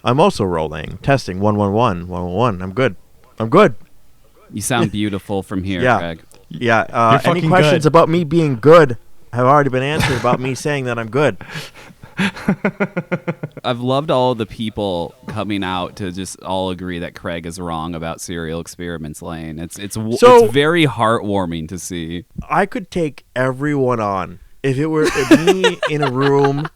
I'm also rolling. Testing 111 111. I'm good. You sound beautiful from here, Yeah. Craig. Yeah. Any fucking questions good. about me being good have already been answered about me saying that I'm good. I've loved all the people coming out to just all agree that Craig is wrong about Serial Experiments Lane. It's very heartwarming to see. I could take everyone on if me in a room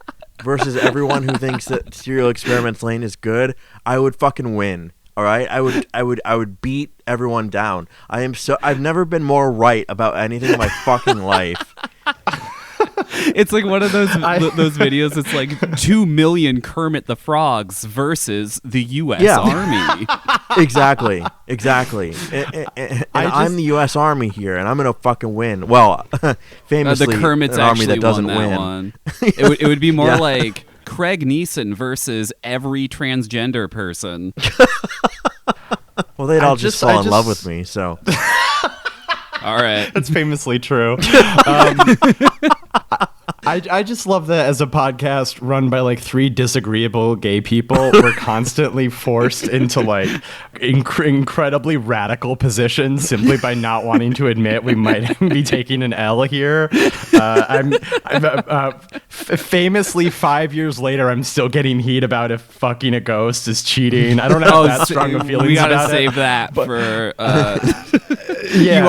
versus everyone who thinks that Serial Experiments Lane is good. I would fucking win. All right, I would beat everyone down. I've never been more right about anything in my fucking life. It's like one of those videos. It's like 2 million Kermit the Frogs versus the U.S. Army. Exactly. And I'm the U.S. Army here, and I'm gonna fucking win. Well, famously, the Kermit's an army actually that doesn't won that win. one. It would be more like Craig Neeson versus every transgender person. Well, they'd all just fall in love with me. So, all right, that's famously true. I just love that as a podcast run by like 3 disagreeable gay people, we're constantly forced into like incredibly radical positions simply by not wanting to admit we might be taking an L here. Famously 5 years later, I'm still getting heat about if fucking a ghost is cheating. I don't have that strong of feelings. We gotta about save it, that but, for. Yeah,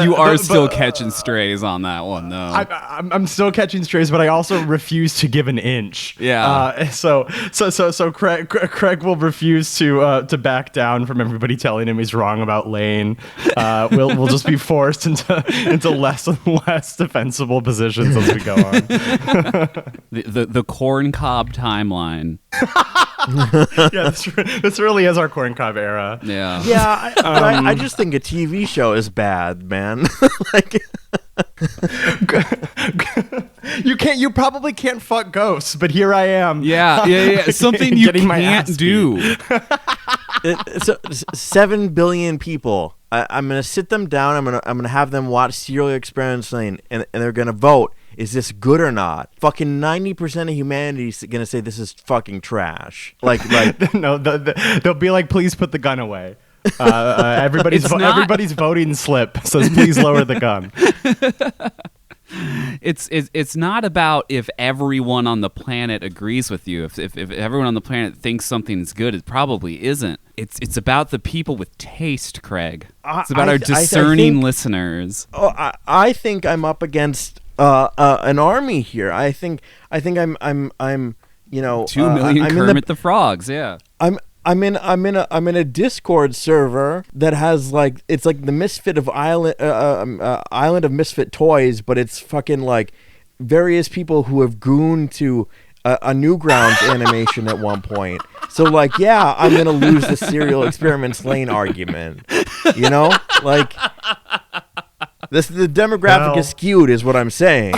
you are still catching strays on that one, though. I'm still catching strays, but I also refuse to give an inch. Yeah. So Craig will refuse to back down from everybody telling him he's wrong about Lane. We'll just be forced into less and less defensible positions as we go on. the corn cob timeline. Yeah, this really is our corn cob era. Yeah. yeah, I just think a TV show is bad, man. Like, you probably can't fuck ghosts, but here I am. Yeah. Something you can't do. so 7 billion people. I'm gonna sit them down. I'm gonna have them watch Serial Experiments Lane, and they're gonna vote. Is this good or not? Fucking 90% of humanity is gonna say this is fucking trash. Like no, they'll be like, please put the gun away. Everybody's voting slip says please lower the gun. It's not about if everyone on the planet agrees with you. If everyone on the planet thinks something's good, it probably isn't. It's about the people with taste, Craig. It's about our discerning listeners. Oh, I think I'm up against an army here. I think I'm 2 million Kermit the Frogs. Yeah. I'm in a Discord server that has like, it's like the Misfit of Island of Misfit Toys, but it's fucking like various people who have gooned to a Newgrounds animation at one point. So like, yeah, I'm gonna lose the Serial Experiments Lane argument. You know, like the demographic is skewed, is what I'm saying.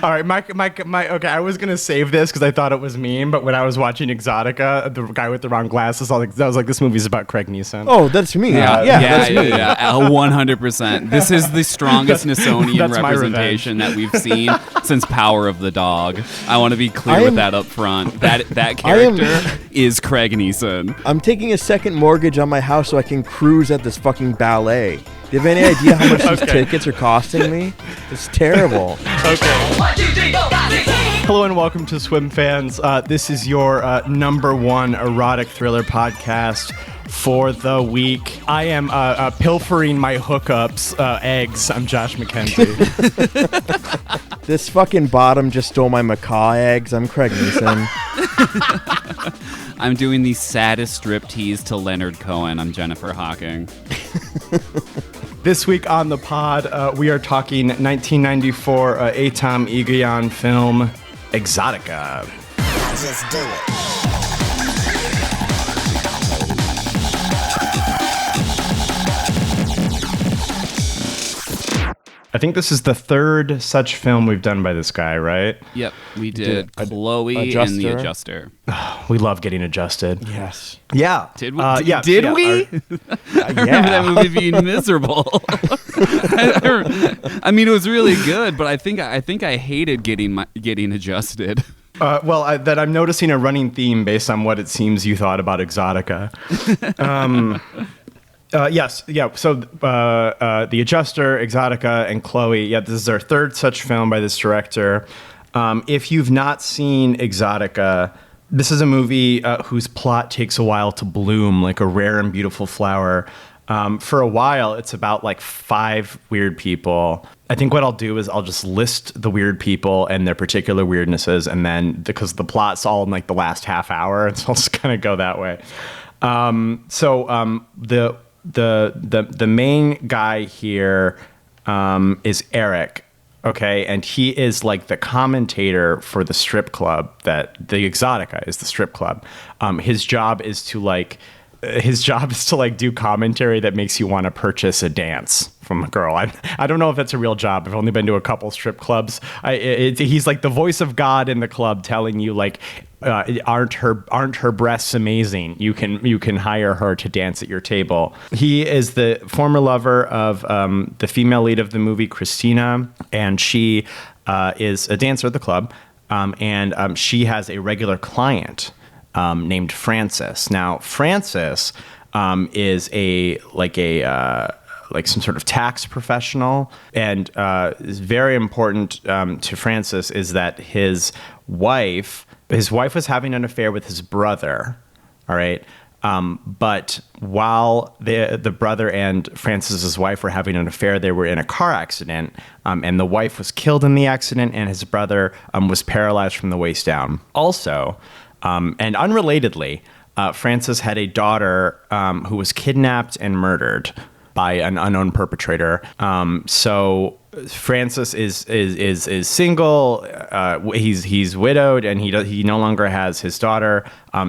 All right, my okay, I was gonna save this because I thought it was mean, but when I was watching Exotica, the guy with the wrong glasses, I was like, this movie's about Craig Neeson. Oh, that's me. Yeah, that's me. 100%. This is the strongest Nissonian representation that we've seen since Power of the Dog. I want to be clear with that up front. That character is Craig Neeson. I'm taking a second mortgage on my house so I can cruise at this fucking ballet. Do you have any idea how much these tickets are costing me? It's terrible. Okay. 1, 2, 3, 4, 5, 6, 7. Hello and welcome to Swim Fans. This is your number one erotic thriller podcast for the week. I am pilfering my hookups eggs. I'm Josh McKenzie. This fucking bottom just stole my macaw eggs. I'm Craig Neeson. I'm doing the saddest striptease to Leonard Cohen. I'm Jennifer Hawking. This week on the pod, we are talking 1994 Atom Egoyan film Exotica. Just do it. I think this is the third such film we've done by this guy, right? Yep, we did Chloe and the Adjuster. We love getting adjusted. Yes. Yeah. Did we? Yeah. Did we? I remember that movie being miserable. I mean, it was really good, but I think I hated getting adjusted. That I'm noticing a running theme based on what it seems you thought about Exotica. Yes, yeah. So The Adjuster, Exotica, and Chloe. Yeah, this is our third such film by this director. If you've not seen Exotica, this is a movie whose plot takes a while to bloom, like a rare and beautiful flower. For a while, it's about like 5 weird people. I think what I'll do is I'll just list the weird people and their particular weirdnesses, and then because the plot's all in like the last half hour, and so I'll just kind of go that way. The main guy here is Eric. Okay, and he is like the commentator for the strip club that the Exotica is the strip club. His job is to do commentary that makes you want to purchase a dance from a girl. I don't know if that's a real job. I've only been to a couple strip clubs. He's like the voice of God in the club, telling you like, aren't her breasts amazing? You can hire her to dance at your table. He is the former lover of the female lead of the movie, Christina, and she is a dancer at the club, and she has a regular client named Francis. Now, Francis is like some sort of tax professional, and is very important to Francis is that his wife was having an affair with his brother. All right. But while the brother and Francis's wife were having an affair, they were in a car accident, and the wife was killed in the accident, and his brother was paralyzed from the waist down. Also, and unrelatedly, Francis had a daughter who was kidnapped and murdered by an unknown perpetrator. So Francis is single. He's widowed, and he no longer has his daughter.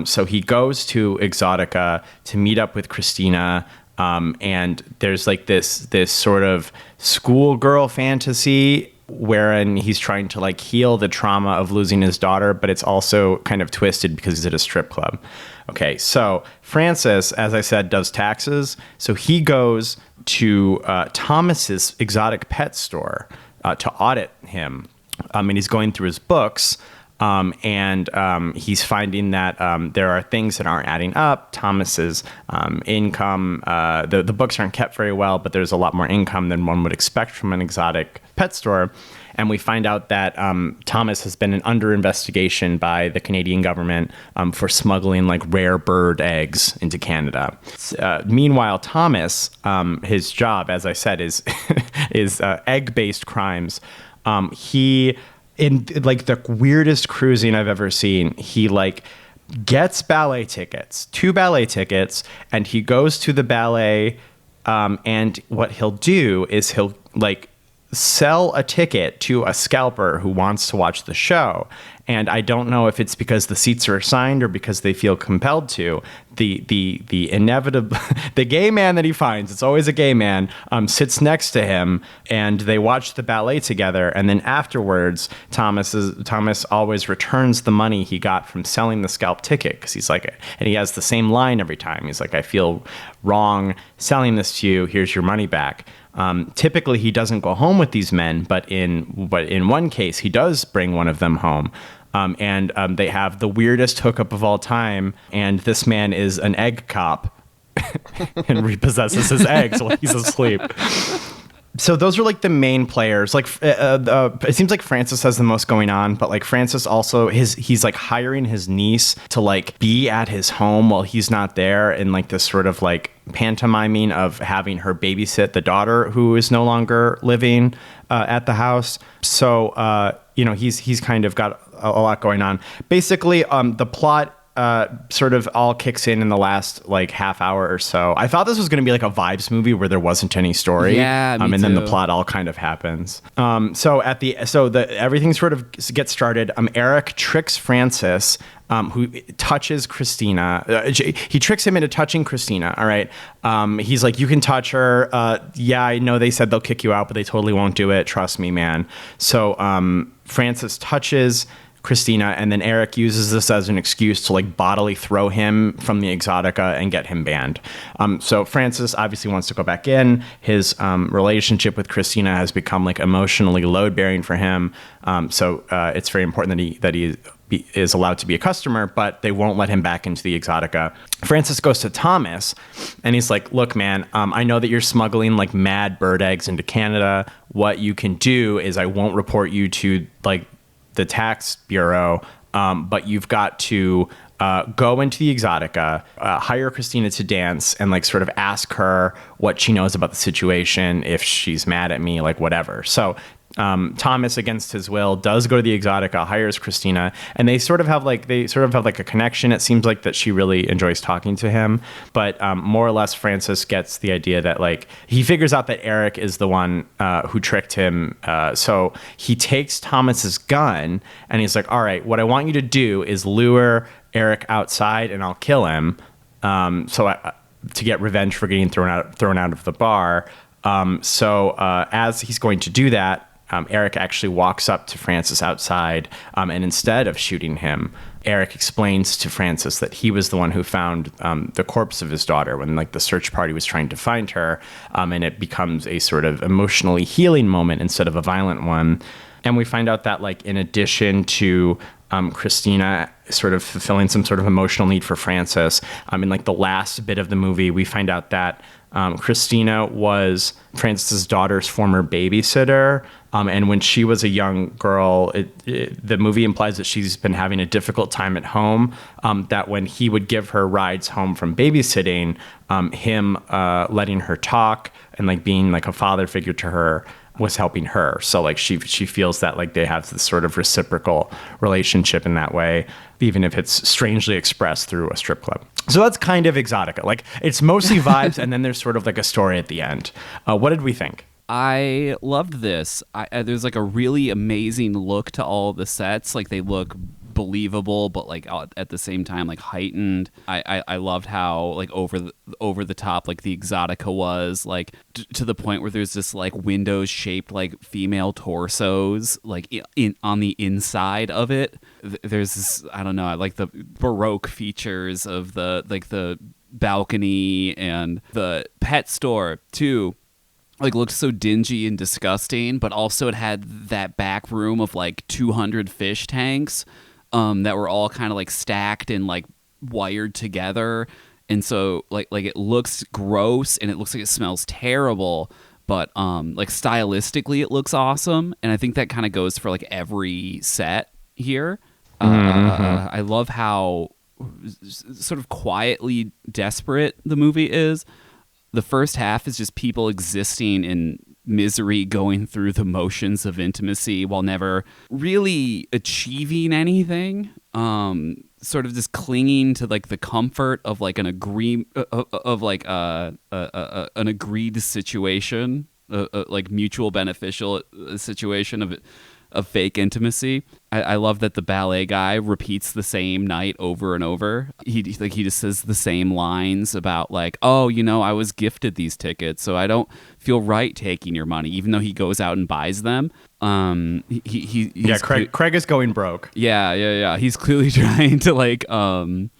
So he goes to Exotica to meet up with Christina. And there's like this sort of schoolgirl fantasy wherein he's trying to like heal the trauma of losing his daughter, but it's also kind of twisted because he's at a strip club. Okay, so Francis, as I said, does taxes. So he goes to Thomas's exotic pet store to audit him. And he's going through his books, and he's finding that there are things that aren't adding up. Thomas's income, the books aren't kept very well, but there's a lot more income than one would expect from an exotic pet store. And we find out that Thomas has been under investigation by the Canadian government for smuggling like rare bird eggs into Canada. Meanwhile, Thomas, his job, as I said, is egg-based crimes. He, in like the weirdest cruising I've ever seen, he like gets ballet tickets, 2 ballet tickets, and he goes to the ballet. And what he'll do is he'll like sell a ticket to a scalper who wants to watch the show. And I don't know if it's because the seats are assigned or because they feel compelled to. The inevitable, the gay man that he finds, it's always a gay man, sits next to him, and they watch the ballet together. And then afterwards, Thomas always returns the money he got from selling the scalp ticket, because he's like, and he has the same line every time. He's like, I feel wrong selling this to you. Here's your money back. Typically, he doesn't go home with these men, but in one case, he does bring one of them home. And they have the weirdest hookup of all time. And this man is an egg cop and repossesses his eggs while he's asleep. So those are like the main players. Like it seems like Francis has the most going on, but like Francis also he's like hiring his niece to like be at his home while he's not there, in like this sort of like pantomiming of having her babysit the daughter who is no longer living at the house. So he's kind of got a lot going on. Basically, the plot sort of all kicks in the last like half hour or so. I thought this was going to be like a vibes movie where there wasn't any story. Yeah, me and then too. the plot all kind of happens. So everything sort of gets started. Eric tricks Francis, who touches Christina. He tricks him into touching Christina. All right. He's like, you can touch her. Yeah, I know they said they'll kick you out, but they totally won't do it. Trust me, man. So Francis touches Christina, and then Eric uses this as an excuse to like bodily throw him from the Exotica and get him banned. So Francis obviously wants to go back in. His relationship with Christina has become like emotionally load bearing for him. So it's very important that he is allowed to be a customer, but they won't let him back into the Exotica. Francis goes to Thomas, and he's like, look, man, I know that you're smuggling like mad bird eggs into Canada. What you can do is I won't report you to like the tax bureau, but you've got to go into the Exotica, hire Christina to dance, and like sort of ask her what she knows about the situation, if she's mad at me, like whatever. So Thomas, against his will, does go to the Exotica, hires Christina, and they sort of have like a connection. It seems like that she really enjoys talking to him, but more or less Francis gets the idea that like he figures out that Eric is the one who tricked him. So he takes Thomas's gun and he's like, all right, what I want you to do is lure Eric outside and I'll kill him. To get revenge for getting thrown out of the bar. As he's going to do that, Eric actually walks up to Francis outside, and instead of shooting him, Eric explains to Francis that he was the one who found the corpse of his daughter when like the search party was trying to find her, and it becomes a sort of emotionally healing moment instead of a violent one. And we find out that like in addition to Christina sort of fulfilling some sort of emotional need for Francis, in like the last bit of the movie, we find out that Christina was Francis's daughter's former babysitter. And when she was a young girl, the movie implies that she's been having a difficult time at home, that when he would give her rides home from babysitting, him letting her talk and like being like a father figure to her was helping her. So like she feels that like they have this sort of reciprocal relationship in that way, even if it's strangely expressed through a strip club. So that's kind of Exotica. Like it's mostly vibes and then there's sort of like a story at the end. What did we think? I loved this. There's like a really amazing look to all the sets. Like they look believable, but like at the same time like heightened. I loved how like over the top like the Exotica was, like to the point where there's this like windows shaped like female torsos like on the inside of it. There's this, I don't know, I like the Baroque features of the balcony, and the pet store too like looked so dingy and disgusting, but also it had that back room of like 200 fish tanks that were all kind of like stacked and like wired together, and so like it looks gross and it looks like it smells terrible, but like stylistically it looks awesome, and I think that kind of goes for like every set here. I love how sort of quietly desperate the movie is. The first half is just people existing in misery, going through the motions of intimacy while never really achieving anything. Sort of just clinging to like the comfort of like an agreed situation, like mutual beneficial situation of fake intimacy. I love that the ballet guy repeats the same night over and over. He just says the same lines about like, oh, you know, I was gifted these tickets, so I don't feel right taking your money, even though he goes out and buys them. Craig is going broke. Yeah. He's clearly trying to like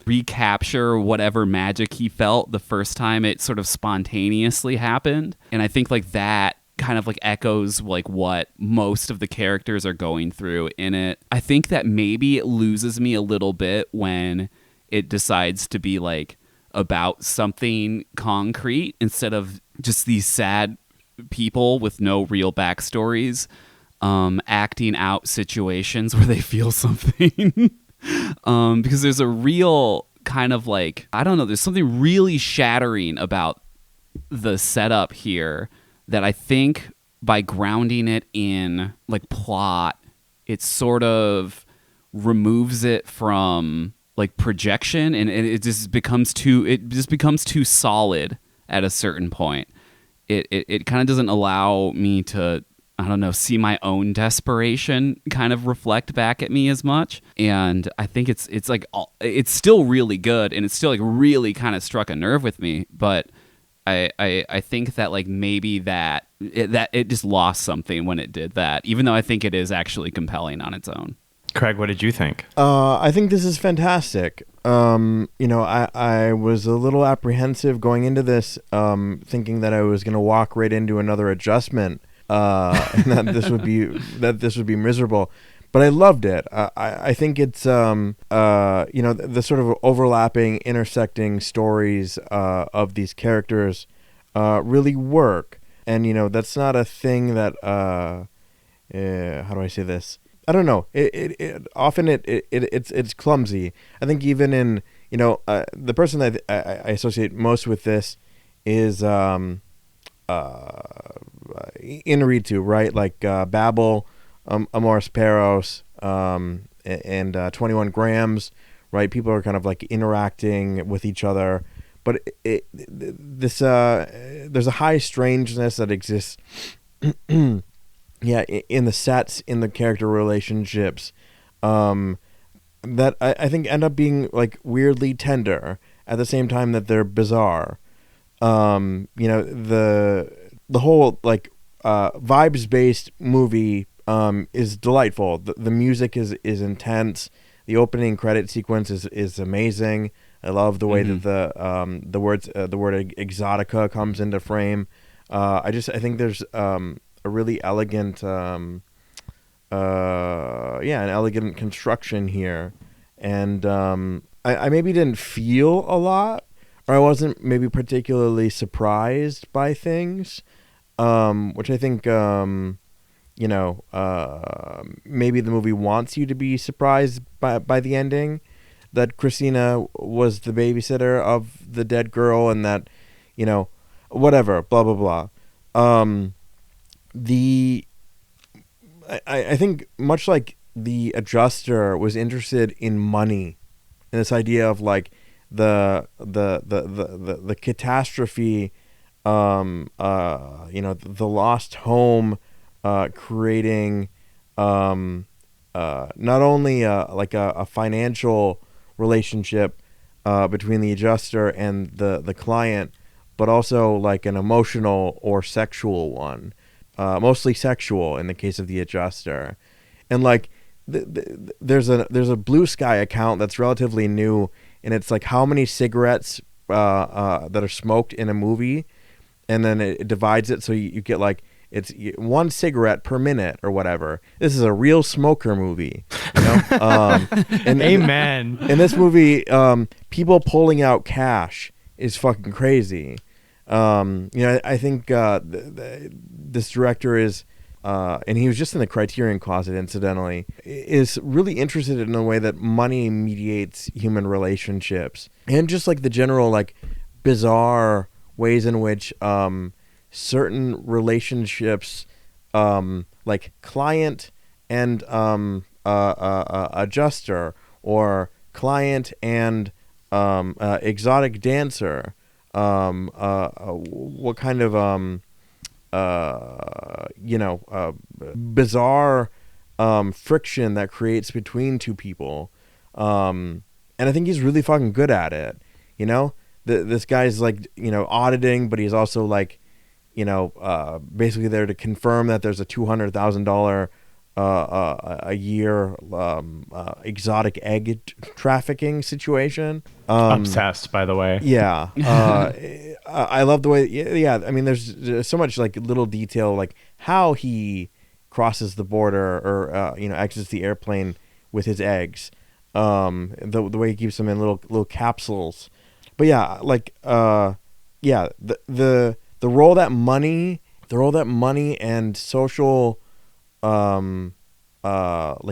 recapture whatever magic he felt the first time it sort of spontaneously happened. And I think like that kind of like echoes like what most of the characters are going through in it. I think that maybe it loses me a little bit when it decides to be like about something concrete instead of just these sad people with no real backstories acting out situations where they feel something. Because there's a real kind of like, I don't know, there's something really shattering about the setup here that I think by grounding it in like plot, it sort of removes it from like projection, and it just becomes too solid at a certain point. It kind of doesn't allow me to, I don't know, see my own desperation kind of reflect back at me as much. And I think it's like it's still really good, and it's still like really kind of struck a nerve with me, but I think that like maybe that it just lost something when it did that, even though I think it is actually compelling on its own. Craig, what did you think? I think this is fantastic. I was a little apprehensive going into this, thinking that I was going to walk right into another adjustment, and that this would be miserable. but I loved it. I think it's the sort of overlapping, intersecting stories of these characters really work. And that's not a thing that how do I say this? I don't know. It often it's clumsy. I think even in the person that I associate most with this is Inaritu, right? Like Babel, Amoris Peros, and 21 Grams, right? People are kind of like interacting with each other, but there's a high strangeness that exists. Yeah, in the sets, in the character relationships, that I think end up being like weirdly tender at the same time that they're bizarre. The whole like vibes based movie is delightful. The music is intense. The opening credit sequence is amazing. I love the way that the word Exotica comes into frame. I think there's a really elegant an elegant construction here, and I maybe didn't feel a lot, or I wasn't maybe particularly surprised by things, which I think maybe the movie wants you to be surprised by the ending, that Christina was the babysitter of the dead girl, and that whatever, blah blah blah. I think much like the adjuster was interested in money, and this idea of like the catastrophe, the lost home, creating not only like a financial relationship between the adjuster and the client, but also like an emotional or sexual one, mostly sexual in the case of the adjuster. And like there's a Blue Sky account that's relatively new, and it's like how many cigarettes that are smoked in a movie, and then it divides it so you get like it's 1 cigarette per minute or whatever. This is a real smoker movie, and Amen. In this movie, people pulling out cash is fucking crazy. I think this director is, and he was just in the Criterion Closet, incidentally, is really interested in the way that money mediates human relationships, and just like the general like bizarre ways in which certain relationships, like client and adjuster, or client and exotic dancer, what kind of bizarre friction that creates between two people, and I think he's really fucking good at it. This guy's like auditing, but he's also like basically there to confirm that there's a $200,000 a year exotic egg trafficking situation. Obsessed, by the way. Yeah. I love the way. Yeah. I mean, there's so much like little detail, like how he crosses the border or exits the airplane with his eggs. The way he keeps them in little capsules. But yeah, like the role that money and social like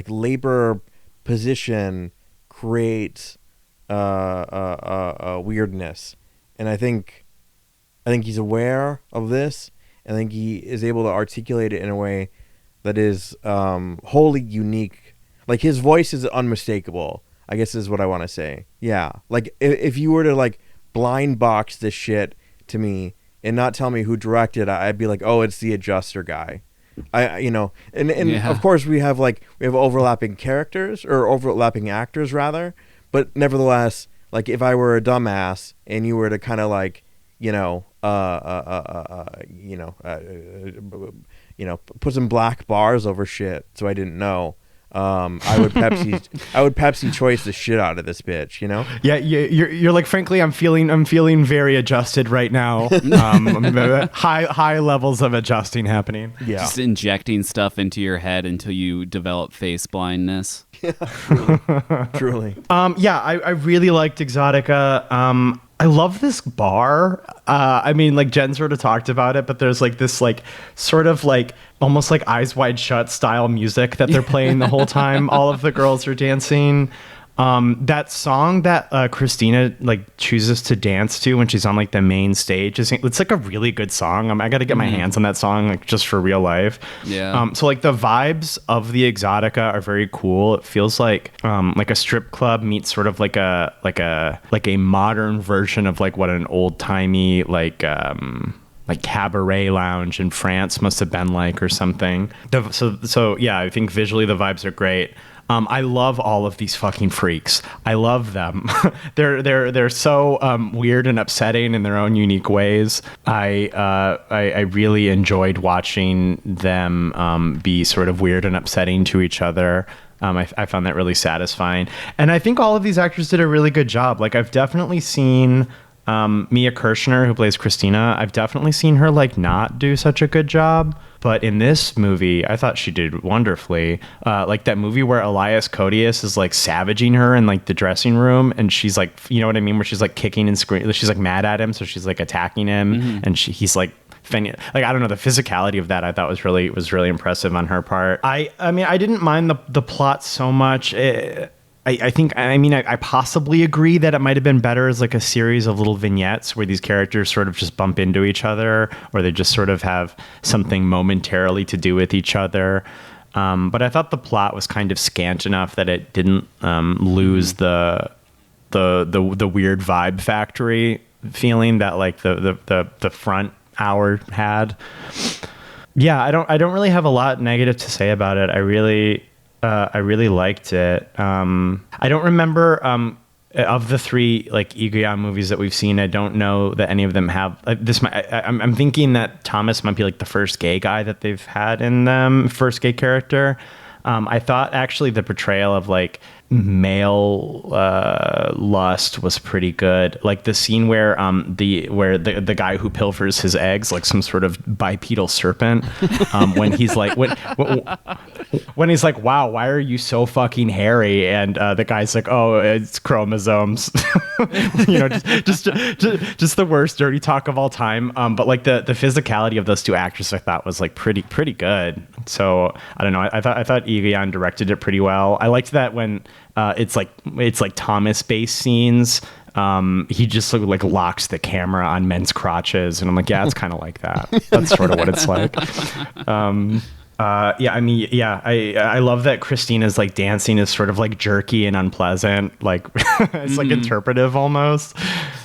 labor position creates weirdness, and I think he's aware of this, and I think he is able to articulate it in a way that is wholly unique. Like his voice is unmistakable, I guess is what I want to say. Yeah, like if you were to like blind box this shit to me and not tell me who directed, I'd be like, oh, it's the adjuster guy. Of course we have overlapping characters, or overlapping actors rather, but nevertheless, like if I were a dumbass and you were to kind of like put some black bars over shit so I didn't know, I would Pepsi choice the shit out of this bitch, you know? Yeah, you're like, frankly, I'm feeling very adjusted right now. High levels of adjusting happening. Yeah. Just injecting stuff into your head until you develop face blindness. Truly. Yeah, I really liked Exotica. I love this bar. I mean, like Jen sort of talked about it, but there's like this like sort of like almost like Eyes Wide Shut style music that they're playing the whole time. All of the girls are dancing. That song that Christina like chooses to dance to when she's on like the main stage, it's like a really good song. I got to get my hands on that song like just for real life. Yeah. So like the vibes of the Exotica are very cool. It feels like a strip club meets sort of like a modern version of like what an old timey like cabaret lounge in France must have been like or something. So yeah, I think visually the vibes are great. I love all of these fucking freaks. I love them. They're so weird and upsetting in their own unique ways. I really enjoyed watching them be sort of weird and upsetting to each other. I found that really satisfying. And I think all of these actors did a really good job. Like I've definitely seen Mia Kirshner, who plays Christina, I've definitely seen her like not do such a good job. But in this movie, I thought she did wonderfully. Like that movie where Elias Koteas is like savaging her in like the dressing room, and she's like, you know what I mean, where she's like kicking and screaming. She's like mad at him, so she's like attacking him, and he's like. Like I don't know, the physicality of that I thought was really impressive on her part. I mean I didn't mind the plot so much. I possibly agree that it might have been better as like a series of little vignettes where these characters sort of just bump into each other, or they just sort of have something momentarily to do with each other. But I thought the plot was kind of scant enough that it didn't lose the weird vibe factory feeling that like the front hour had. Yeah, I don't really have a lot negative to say about it. I really liked it. I don't remember of the three like Iguian movies that we've seen. I don't know that any of them have this. I'm thinking that Thomas might be like the first gay guy that they've had in them, first gay character. I thought actually the portrayal of like male lust was pretty good. Like the scene where the guy who pilfers his eggs like some sort of bipedal serpent, when he's like when he's like, wow, why are you so fucking hairy? And the guy's like, oh, it's chromosomes. You know, just the worst dirty talk of all time. But like the physicality of those two actors I thought was like pretty good. So I don't know. I thought Evian directed it pretty well. I liked that when it's like Thomas based scenes. He just like locks the camera on men's crotches, and I'm like, yeah, it's kind of like that. That's sort of what it's like. I love that Christina's like dancing is sort of like jerky and unpleasant. Like it's like interpretive almost.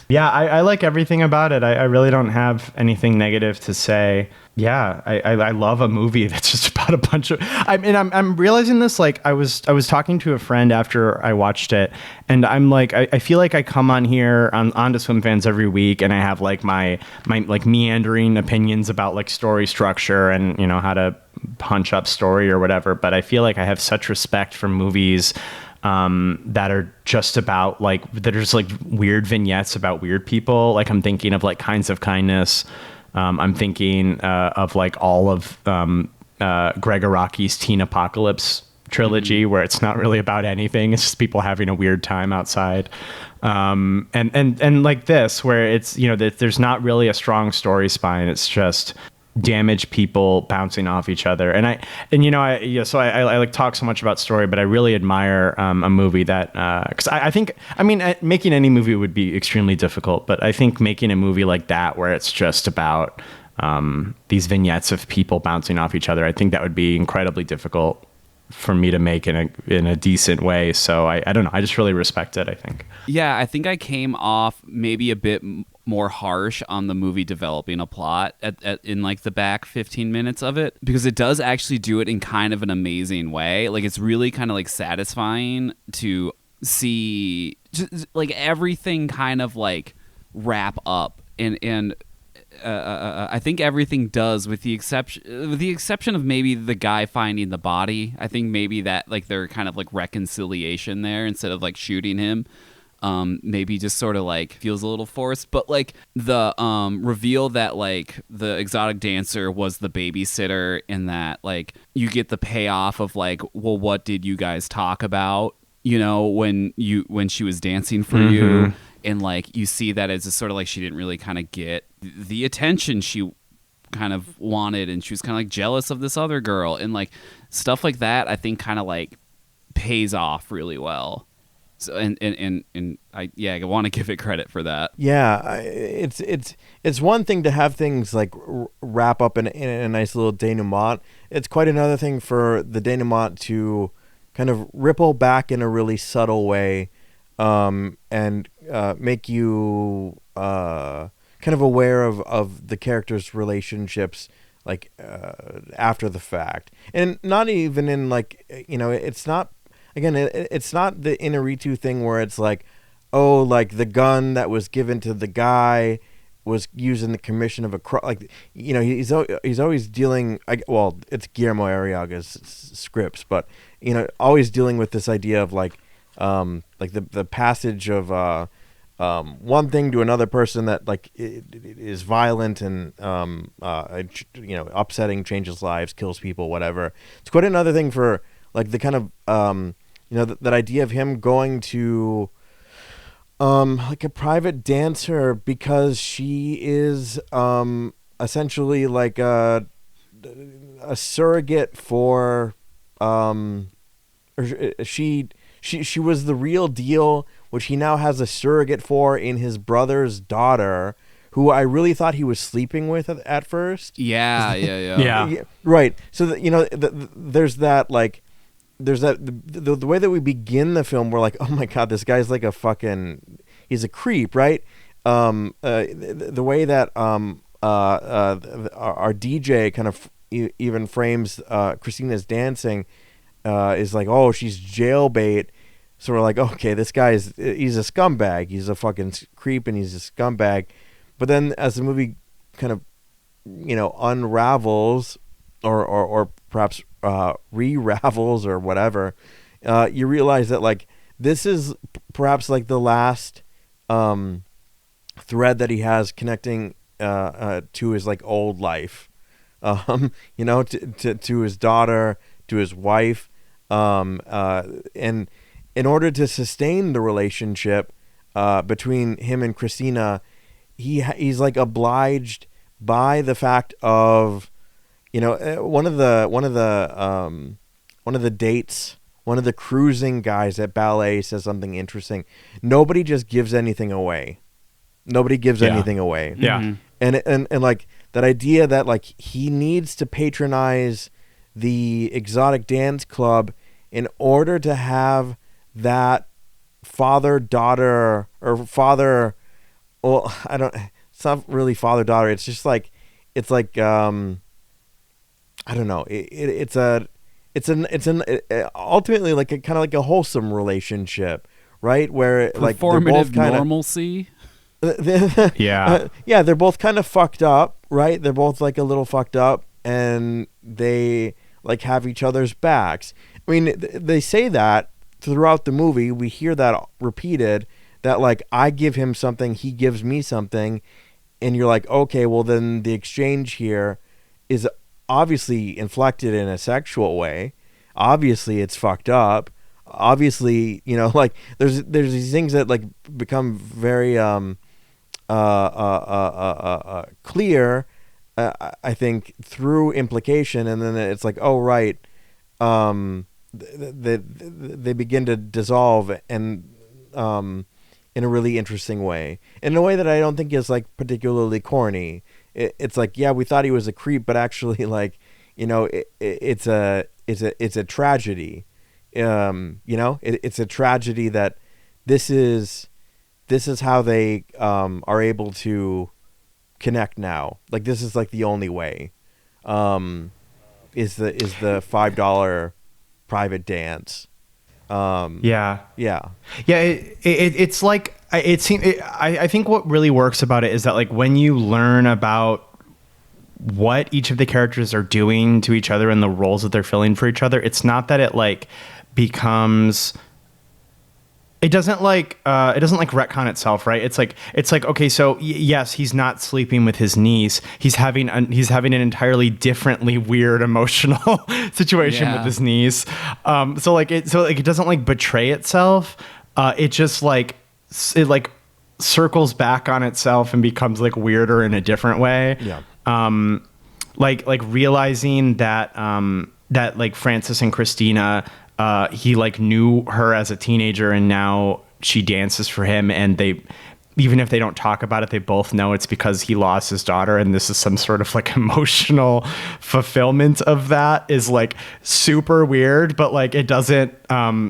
Yeah, I like everything about it. I really don't have anything negative to say. Yeah, I love a movie that's just about a bunch of. I'm realizing this. Like I was talking to a friend after I watched it, and I'm like, I feel like I come on here onto Swim Fans every week, and I have like my like meandering opinions about like story structure and you know how to punch up story or whatever. But I feel like I have such respect for movies that are just about like that are just like weird vignettes about weird people. Like I'm thinking of like Kinds of Kindness. I'm thinking of like all of Greg Araki's Teen Apocalypse trilogy, where it's not really about anything. It's just people having a weird time outside. And like this, where it's, you know, there's not really a strong story spine. It's just damaged people bouncing off each other. I like talk so much about story, but I really admire a movie that because I think making any movie would be extremely difficult, but I think making a movie like that where it's just about these vignettes of people bouncing off each other, I think that would be incredibly difficult for me to make in a decent way. So I don't know, I just really respect it, I think. Yeah, I think I came off maybe a bit more harsh on the movie developing a plot in like the back 15 minutes of it, because it does actually do it in kind of an amazing way. Like it's really kind of like satisfying to see just like everything kind of like wrap up and I think everything does, with the exception of maybe the guy finding the body. I think maybe that like their kind of like reconciliation there, instead of like shooting him, maybe just sort of like feels a little forced. But like the reveal that like the exotic dancer was the babysitter, and that like you get the payoff of like, well, what did you guys talk about? You know, when she was dancing for you, and like you see that as a sort of like she didn't really kind of get the attention she kind of wanted, and she was kind of like jealous of this other girl, and like stuff like that. I think kind of like pays off really well. So and I want to give it credit for that. Yeah, it's one thing to have things like wrap up in a nice little denouement. It's quite another thing for the denouement to kind of ripple back in a really subtle way, and make you kind of aware of the characters' relationships, like after the fact, and not even in like, you know, it's not, again, it's not the Inarritu thing where it's like, oh, like the gun that was given to the guy was used in the commission of a crime. Like, you know, he's always dealing. Well, it's Guillermo Arriaga's scripts, but you know, always dealing with this idea of like the passage of one thing to another person that like it is violent and you know, upsetting, changes lives, kills people, whatever. It's quite another thing for like the kind of you know, that idea of him going to like a private dancer because she is essentially like a surrogate for or she was the real deal, which he now has a surrogate for in his brother's daughter, who I really thought he was sleeping with at first. Yeah. Right. So you know, there's that like. There's that the way that we begin the film, we're like, oh my god, this guy's like a fucking, he's a creep, right? The way that our DJ kind of even frames Christina's dancing is like, oh, she's jailbait. So we're like, okay, this guy's, he's a scumbag, he's a fucking creep, and he's a scumbag. But then as the movie kind of, you know, unravels or perhaps re-ravels or whatever, you realize that like this is perhaps like the last thread that he has connecting to his like old life, you know, to his daughter, to his wife, and in order to sustain the relationship between him and Christina, he's like obliged by the fact of, you know, one of the dates, one of the cruising guys at ballet says something interesting. Nobody just gives anything away. Nobody gives anything away. Yeah. And like that idea that like he needs to patronize the exotic dance club in order to have that father-daughter or father, well, it's not really father-daughter. It's just like, it's like, I don't know. It's ultimately like a kind of like a wholesome relationship, right? Where like they're both kind normalcy. Yeah. Yeah, they're both kind of fucked up, right? They're both like a little fucked up, and they like have each other's backs. I mean, they say that throughout the movie. We hear that repeated, that like I give him something, he gives me something, and you're like, okay, well then the exchange here is obviously inflected in a sexual way. Obviously it's fucked up. Obviously, you know, like there's these things that like become very clear, I think, through implication, and then it's like, oh right, they begin to dissolve, and in a really interesting way, in a way that I don't think is like particularly corny. It's like, yeah, we thought he was a creep, but actually, like, you know, it's a tragedy. You know, it's a tragedy that this is how they are able to connect now. Like, this is like the only way. Is the $5 private dance. Yeah. Yeah. It's like I think what really works about it is that like when you learn about what each of the characters are doing to each other and the roles that they're filling for each other, it's not that it like becomes, it doesn't like retcon itself, right? It's like okay, so yes, he's not sleeping with his niece. He's having an entirely differently weird emotional situation with his niece. So it doesn't like betray itself. It just like circles back on itself and becomes like weirder in a different way. Yeah. Like realizing that that like Francis and Christina, he like knew her as a teenager and now she dances for him, and they, even if they don't talk about it, they both know it's because he lost his daughter, and this is some sort of like emotional fulfillment of that is like super weird, but like it doesn't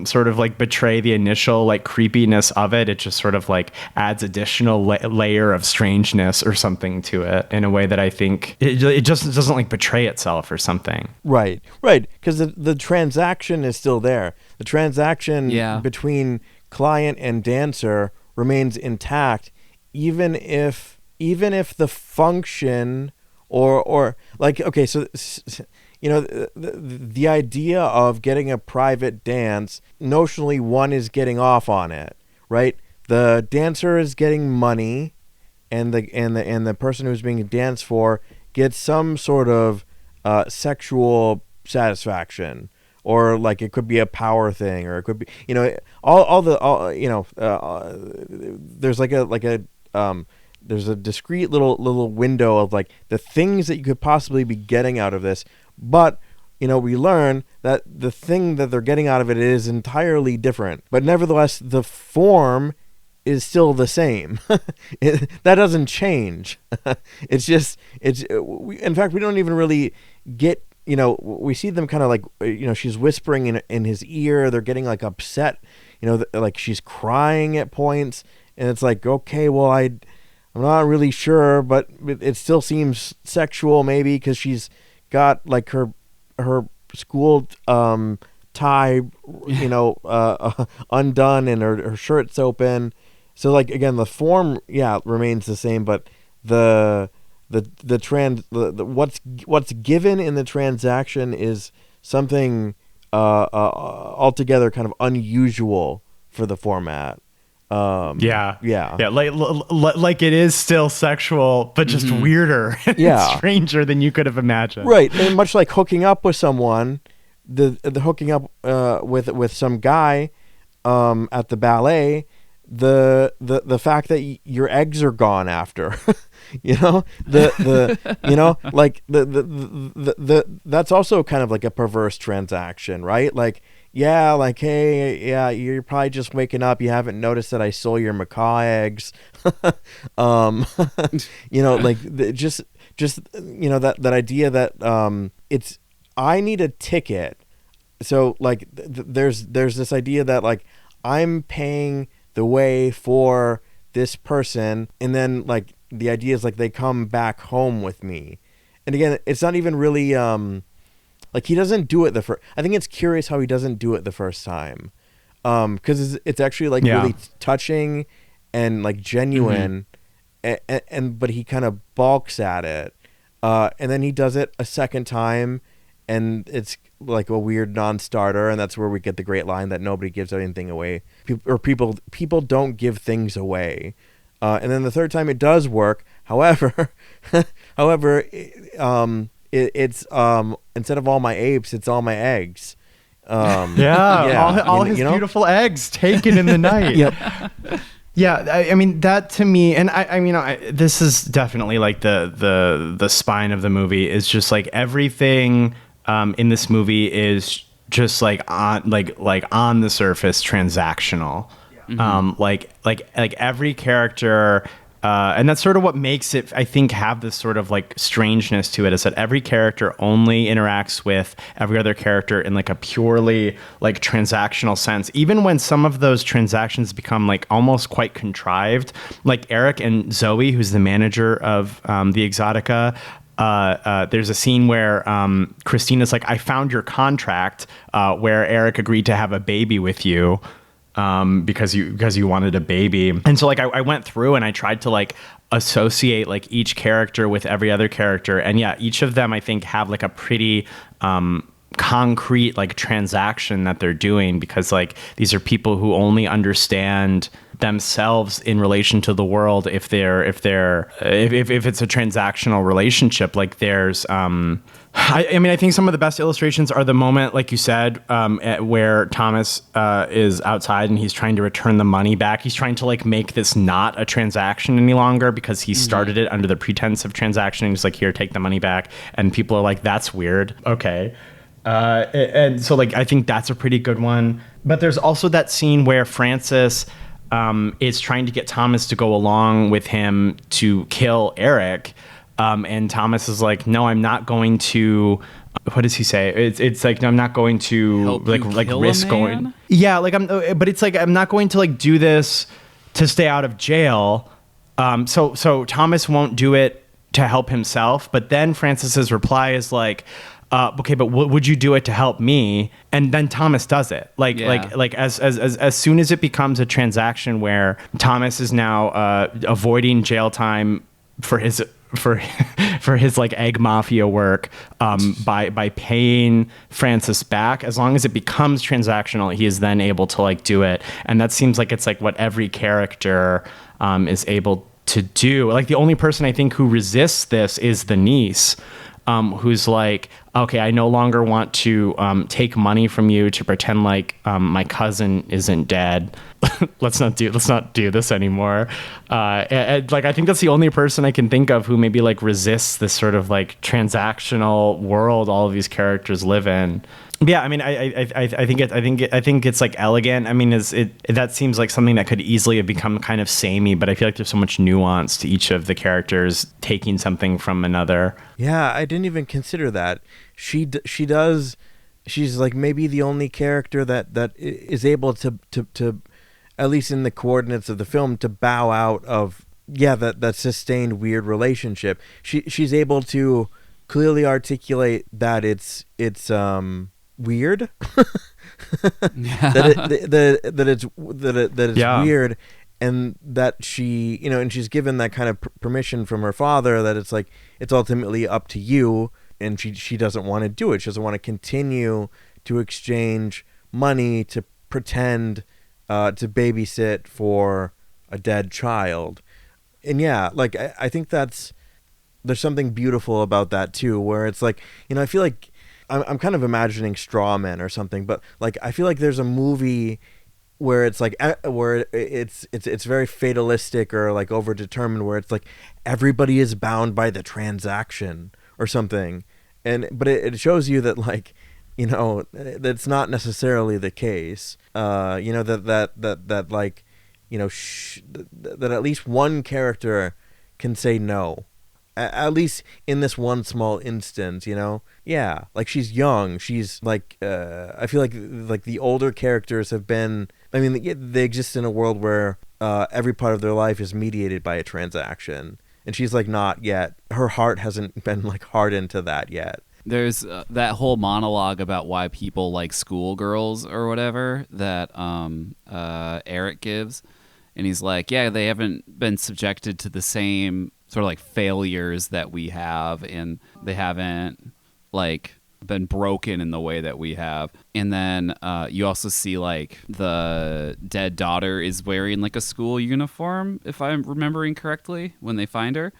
sort of like betray the initial like creepiness of it. It just sort of like adds additional layer of strangeness or something to it in a way that I think it just doesn't like betray itself or something. Right. Because the transaction is still there. The transaction between client and dancer remains intact, even if the function or like, okay, so you know, the idea of getting a private dance, notionally one is getting off on it, right? The dancer is getting money, and the person who's being danced for gets some sort of sexual satisfaction. Or like it could be a power thing, or it could be, you know, there's there's a discrete little window of like the things that you could possibly be getting out of this, but you know, we learn that the thing that they're getting out of it is entirely different, but nevertheless the form is still the same. That doesn't change. In fact, we don't even really get. You know, we see them kind of like, you know, she's whispering in his ear. They're getting like upset, you know, like she's crying at points. And it's like, okay, well, I'm not really sure, but it still seems sexual maybe because she's got like her school tie, you know, undone, and her shirt's open. So like, again, the form, remains the same, but what's given in the transaction is something altogether kind of unusual for the format. Like it is still sexual, but just weirder, stranger than you could have imagined. Right, and much like hooking up with someone, the hooking up with some guy at the ballet. The fact that your eggs are gone after, you know, you know, like that's also kind of like a perverse transaction, right? Like, like, hey, you're probably just waking up. You haven't noticed that I stole your macaw eggs. You know, like just you know, that idea that it's, I need a ticket. So like there's this idea that like I'm paying the way for this person, and then like the idea is like they come back home with me. And again, it's not even really like he doesn't do it the first. I think it's curious how he doesn't do it the first time, because it's actually like really touching and like genuine, and but he kind of balks at it, and then he does it a second time, and it's like a weird non-starter, and that's where we get the great line that nobody gives anything away, people don't give things away, and then the third time it does work. However, it's instead of all my apes, it's all my eggs. All his beautiful eggs taken in the night. I mean, that to me, and I mean, this is definitely like the spine of the movie, is just like everything in this movie is just like on the surface transactional. Like every character, and that's sort of what makes it, I think, have this sort of like strangeness to it, is that every character only interacts with every other character in like a purely like transactional sense, even when some of those transactions become like almost quite contrived. Like Eric and Zoe, who's the manager of the Exotica, there's a scene where Christina's like, I found your contract where Eric agreed to have a baby with you. because you wanted a baby. And so like I went through and I tried to like associate like each character with every other character, and yeah, each of them I think have like a pretty concrete like transaction that they're doing, because like these are people who only understand themselves in relation to the world if it's a transactional relationship. Like there's I mean, I think some of the best illustrations are the moment, like you said, where Thomas is outside and he's trying to return the money back. He's trying to like make this not a transaction any longer because he started it under the pretense of transaction. And he's like, here, take the money back. And people are like, that's weird. Okay. And so like, I think that's a pretty good one. But there's also that scene where Francis is trying to get Thomas to go along with him to kill Eric. And Thomas is like, no, I'm not going to, what does he say? It's like, no, I'm not going to help like kill risk a going. man? Yeah. Like but it's like, I'm not going to like do this to stay out of jail. So Thomas won't do it to help himself. But then Francis's reply is like, okay, but would you do it to help me? And then Thomas does it. Like as soon as it becomes a transaction where Thomas is now avoiding jail time for his like egg mafia work by paying Francis back, as long as it becomes transactional, he is then able to like do it. And that seems like it's like what every character is able to do. Like the only person I think who resists this is the niece, who's like, okay, I no longer want to take money from you to pretend like my cousin isn't dead. let's not do this anymore. And like I think that's the only person I can think of who maybe like resists this sort of like transactional world all of these characters live in. Yeah, I mean, I think it's like elegant. I mean, that seems like something that could easily have become kind of samey, but I feel like there's so much nuance to each of the characters taking something from another. Yeah, I didn't even consider that. She does. She's like maybe the only character that is able to at least in the coordinates of the film, to bow out of that sustained weird relationship. She's able to clearly articulate that it's weird. that it's weird, and that she, and she's given that kind of permission from her father that it's like it's ultimately up to you, and she doesn't want to do it. She doesn't want to continue to exchange money to pretend to babysit for a dead child. And yeah, like I think there's something beautiful about that too, where it's like, I feel like I'm kind of imagining Straw Men or something, but like I feel like there's a movie where it's like where it's very fatalistic or like overdetermined, where it's like everybody is bound by the transaction or something, but it shows you that like that's not necessarily the case. That like that at least one character can say no. At least in this one small instance, yeah, like she's young. She's like, I feel like the older characters have been. I mean, they exist in a world where every part of their life is mediated by a transaction, and she's like not yet. Her heart hasn't been like hardened to that yet. There's that whole monologue about why people like schoolgirls or whatever that Eric gives, and he's like, yeah, they haven't been subjected to the same sort of like failures that we have, and they haven't like been broken in the way that we have. And then you also see like the dead daughter is wearing like a school uniform, if I'm remembering correctly, when they find her.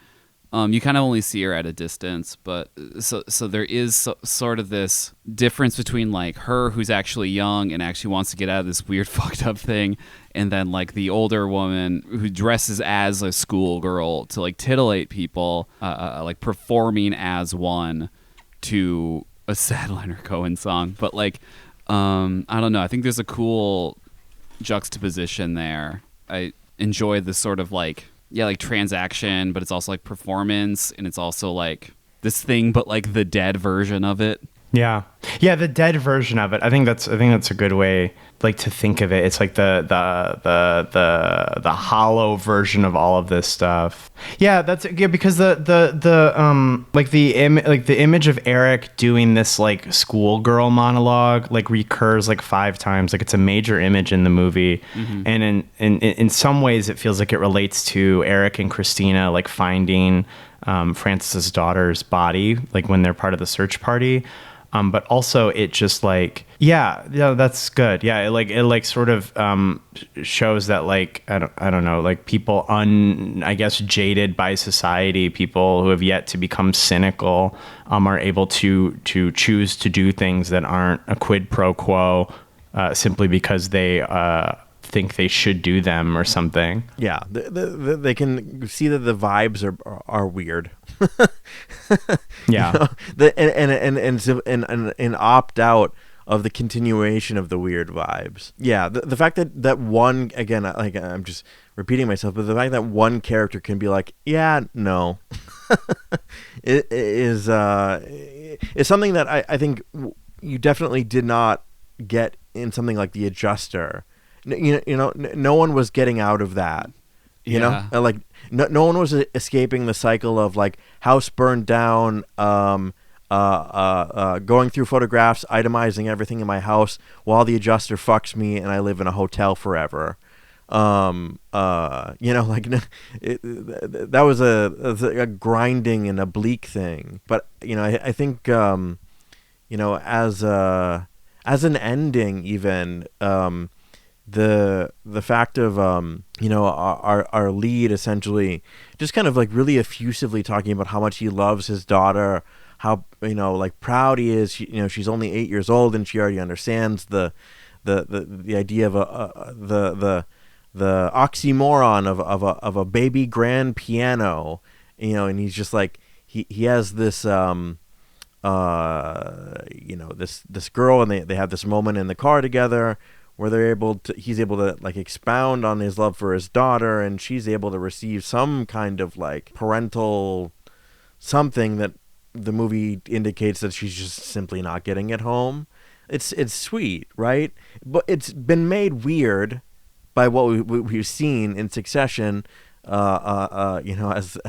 You kind of only see her at a distance, but so there is sort of this difference between like her, who's actually young and actually wants to get out of this weird fucked up thing, and then like the older woman who dresses as a schoolgirl to like titillate people, like performing as one to a sad Leonard Cohen song. But like, I don't know. I think there's a cool juxtaposition there. I enjoy this sort of like, like transaction, but it's also like performance, and it's also like this thing, but like the dead version of it. Yeah. Yeah, the dead version of it. I think that's a good way like to think of it. It's like the hollow version of all of this stuff. Yeah, that's because the image of Eric doing this like schoolgirl monologue like recurs like 5 times. Like it's a major image in the movie. And in some ways it feels like it relates to Eric and Christina like finding Francis's daughter's body like when they're part of the search party. But also it just like, yeah, that's good. Yeah. It sort of, shows that like, I don't know, like people I guess jaded by society, people who have yet to become cynical, are able to choose to do things that aren't a quid pro quo, simply because they, think they should do them or something. Yeah, they can see that the vibes are weird. Yeah, and opt out of the continuation of the weird vibes. Yeah, the fact that one, again, like I'm just repeating myself, but the fact that one character can be like, yeah, no, it is something that I think you definitely did not get in something like The Adjuster. You know, no one was getting out of that. You know, like no one was escaping the cycle of like house burned down, going through photographs, itemizing everything in my house while the adjuster fucks me and I live in a hotel forever. You know, like that was a grinding and a bleak thing. But you know, I think you know, as an ending, even the fact of you know, our lead essentially just kind of like really effusively talking about how much he loves his daughter, how, you know, like proud he is. You know, she's only 8 years old and she already understands the idea of the oxymoron of a baby grand piano, you know, and he's just like he has this you know, this girl, and they have this moment in the car together where he's able to like expound on his love for his daughter, and she's able to receive some kind of like parental something that the movie indicates that she's just simply not getting at home. It's sweet, right? But it's been made weird by what we've seen in succession, you know, as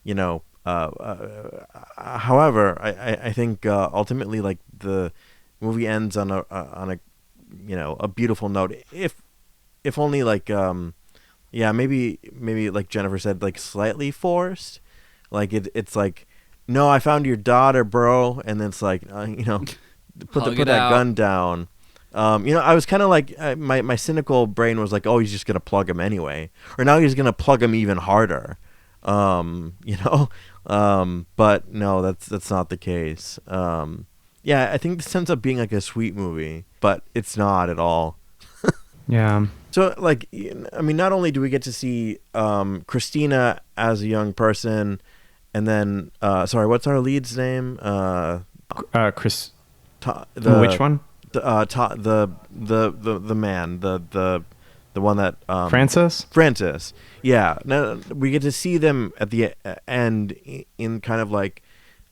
you know, however, I think ultimately like the movie ends on a you know, a beautiful note, if only like yeah, maybe like Jennifer said, like slightly forced. Like it's like, no, I found your daughter, bro, and then it's like you know, put that gun down. You know, I was kind of like my cynical brain was like, oh, he's just gonna plug him anyway, or now he's gonna plug him even harder. You know, but no, that's not the case. Yeah, I think this ends up being like a sweet movie, but it's not at all. Yeah. So, like, I mean, not only do we get to see Christina as a young person, and then, sorry, what's our lead's name? Chris. Which one? The man, the one that Francis. Yeah. Now we get to see them at the end in kind of like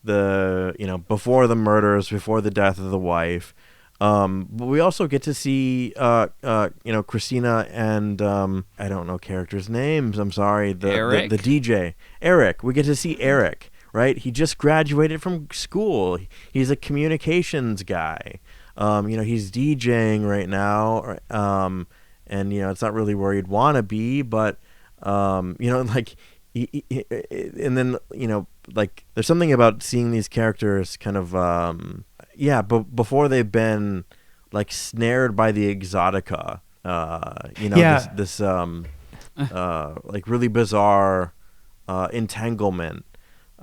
the, you know, before the murders, before the death of the wife. But we also get to see, you know, Christina and I don't know characters' names. I'm sorry. The DJ, Eric. We get to see Eric, right? He just graduated from school. He's a communications guy. You know, he's DJing right now. And you know, it's not really where he'd want to be, but you know, like and then, you know, like there's something about seeing these characters kind of but before they've been like snared by the Exotica, you know, yeah. this like really bizarre entanglement,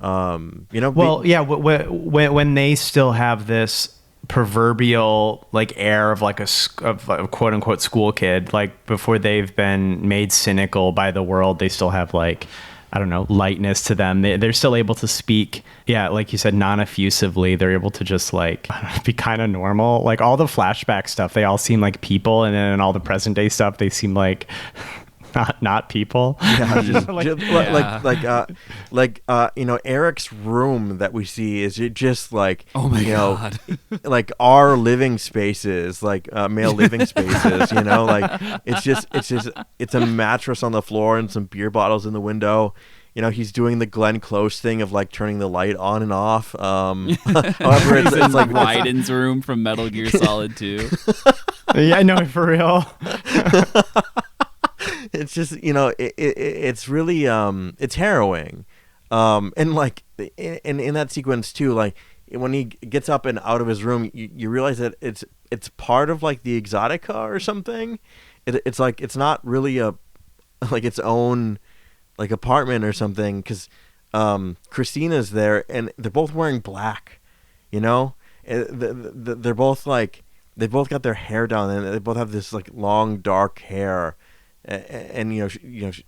you know. Well, yeah, when they still have this proverbial like air of like a quote unquote school kid, like before they've been made cynical by the world, they still have like, I don't know, lightness to them. They're still able to speak, yeah, like you said, non-effusively. They're able to just like be kind of normal. Like all the flashback stuff, they all seem like people, and then all the present day stuff, they seem like not people. Yeah, just, Like- Eric's room that we see is just like, Oh my God. like our living spaces, like male living spaces, like it's a mattress on the floor and some beer bottles in the window. He's doing the Glenn Close thing of like turning the light on and off. However, it's like Raiden's room from Metal Gear Solid 2. Yeah, no, for real. it's just it's really it's harrowing, and like in that sequence too, like when he gets up and out of his room, you realize that it's part of like the Exotica or something. It's like it's not really like its own like apartment or something, because Christina's there and they're both wearing black, they're both like, they both got their hair down and they both have this like long dark hair, and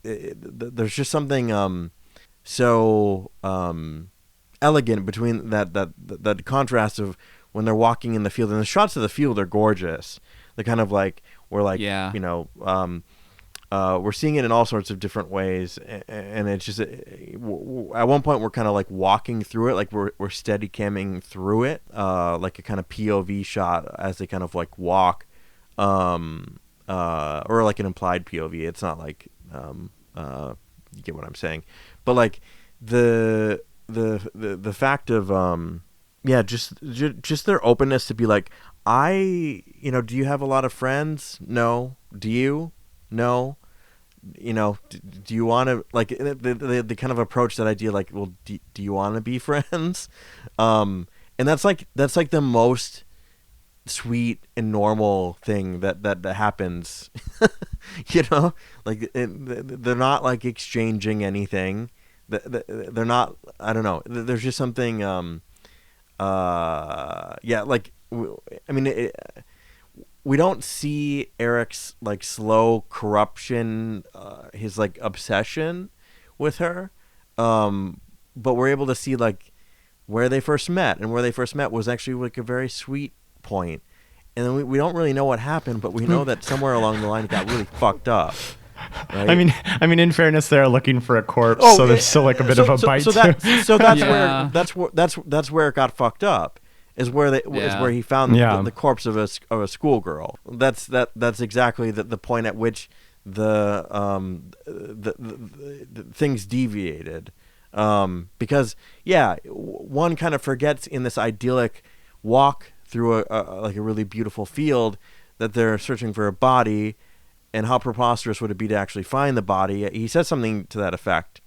there's just something so elegant between that contrast of when they're walking in the field, and the shots of the field are gorgeous. They're kind of like, we're like, Yeah. we're seeing it in all sorts of different ways, and it's just at one point we're kind of like walking through it, like we're steady camming through it, like a kind of POV shot as they kind of like walk, or like an implied POV. It's not like you get what I'm saying, but like the fact of just their openness to be like, do you have a lot of friends? No. Do you? No. Do you want to, like, the kind of approach that idea, like, well, do you want to be friends? And that's like the most sweet and normal thing that happens. Like they're not like exchanging anything. They're not, I don't know, there's just something like, I mean, we don't see Eric's like slow corruption, his like obsession with her, but we're able to see like where they first met, and where they first met was actually like a very sweet point. And then we don't really know what happened, but we know that somewhere along the line it got really fucked up. Right? I mean, in fairness, they're looking for a corpse, so there's still like a bit of a bite. So that's Yeah. where it got fucked up. Is where he found the corpse of a schoolgirl. That's exactly the point at which the things deviated, because one kind of forgets in this idyllic walk through a really beautiful field that they're searching for a body, and how preposterous would it be to actually find the body. He says something to that effect,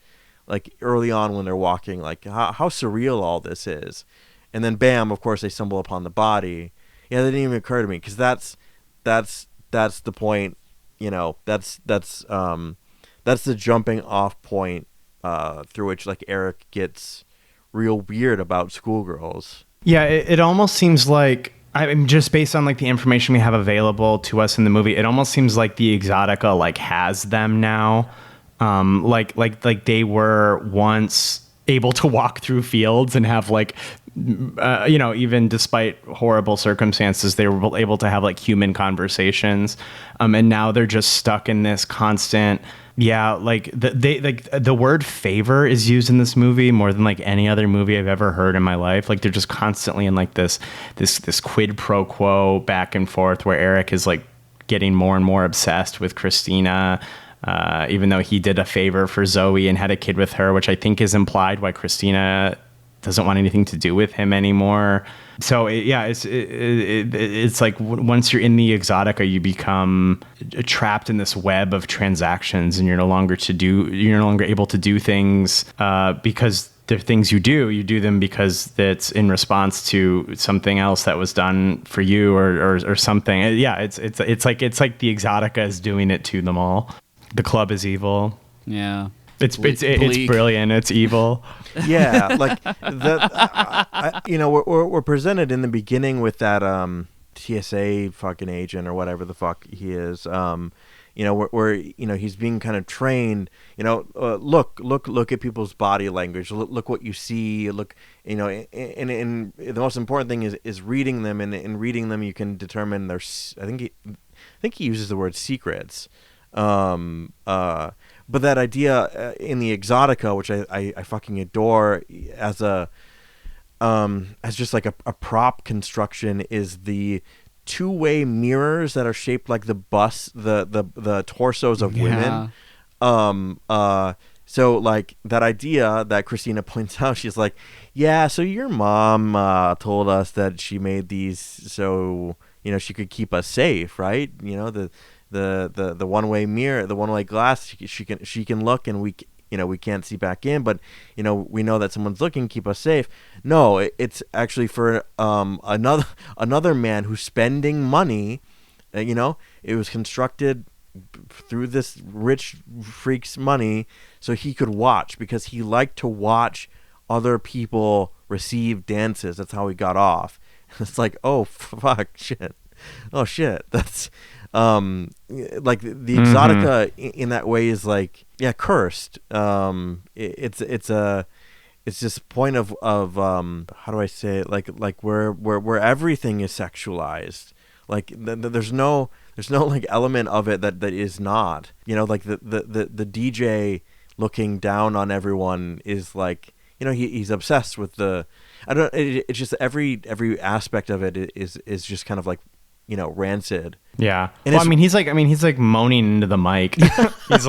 like early on when they're walking, like how surreal all this is. And then, bam! Of course, they stumble upon the body. Yeah, that didn't even occur to me, because that's the point. That's the jumping off point through which like Eric gets real weird about schoolgirls. Yeah, it almost seems like, I mean, just based on like the information we have available to us in the movie, it almost seems like the Exotica like has them now, like they were once able to walk through fields and have like, even despite horrible circumstances, they were able to have like human conversations, and now they're just stuck in this constant. Yeah, like the word favor is used in this movie more than like any other movie I've ever heard in my life. Like they're just constantly in like this quid pro quo back and forth, where Eric is like getting more and more obsessed with Christina, even though he did a favor for Zoe and had a kid with her, which I think is implied why Christina doesn't want anything to do with him anymore. So it's like once you're in the Exotica, you become trapped in this web of transactions, and you're no longer able to do things because they're things you do them because it's in response to something else that was done for you or something. Yeah, it's like the Exotica is doing it to them all. The club is evil. Yeah. It's brilliant. It's evil. Yeah, like we're presented in the beginning with that TSA fucking agent or whatever the fuck he is. Where he's being kind of trained. Look at people's body language. Look what you see. Look, and the most important thing is reading them. And in reading them, you can determine their. I think he uses the word secrets. But that idea in the Exotica, which I fucking adore as just like a prop construction, is the two-way mirrors that are shaped like the torsos of women. So like that idea that Christina points out, she's like, yeah, so your mom told us that she made these so she could keep us safe, right? The one-way mirror, the one-way glass, she can look and we can't see back in, but we know that someone's looking, keep us safe. No, it's actually for another man who's spending money. It was constructed through this rich freak's money so he could watch, because he liked to watch other people receive dances. That's how he got off. It's like, oh fuck, shit. Oh shit. That's like the Exotica in that way is like, yeah, cursed. It's just a point of how do I say it, like where everything is sexualized. Like there's no like element of it that is not, like the DJ looking down on everyone is like, he's obsessed with it's just every aspect of it is just kind of like, rancid. Yeah. And well, he's like moaning into the mic. he's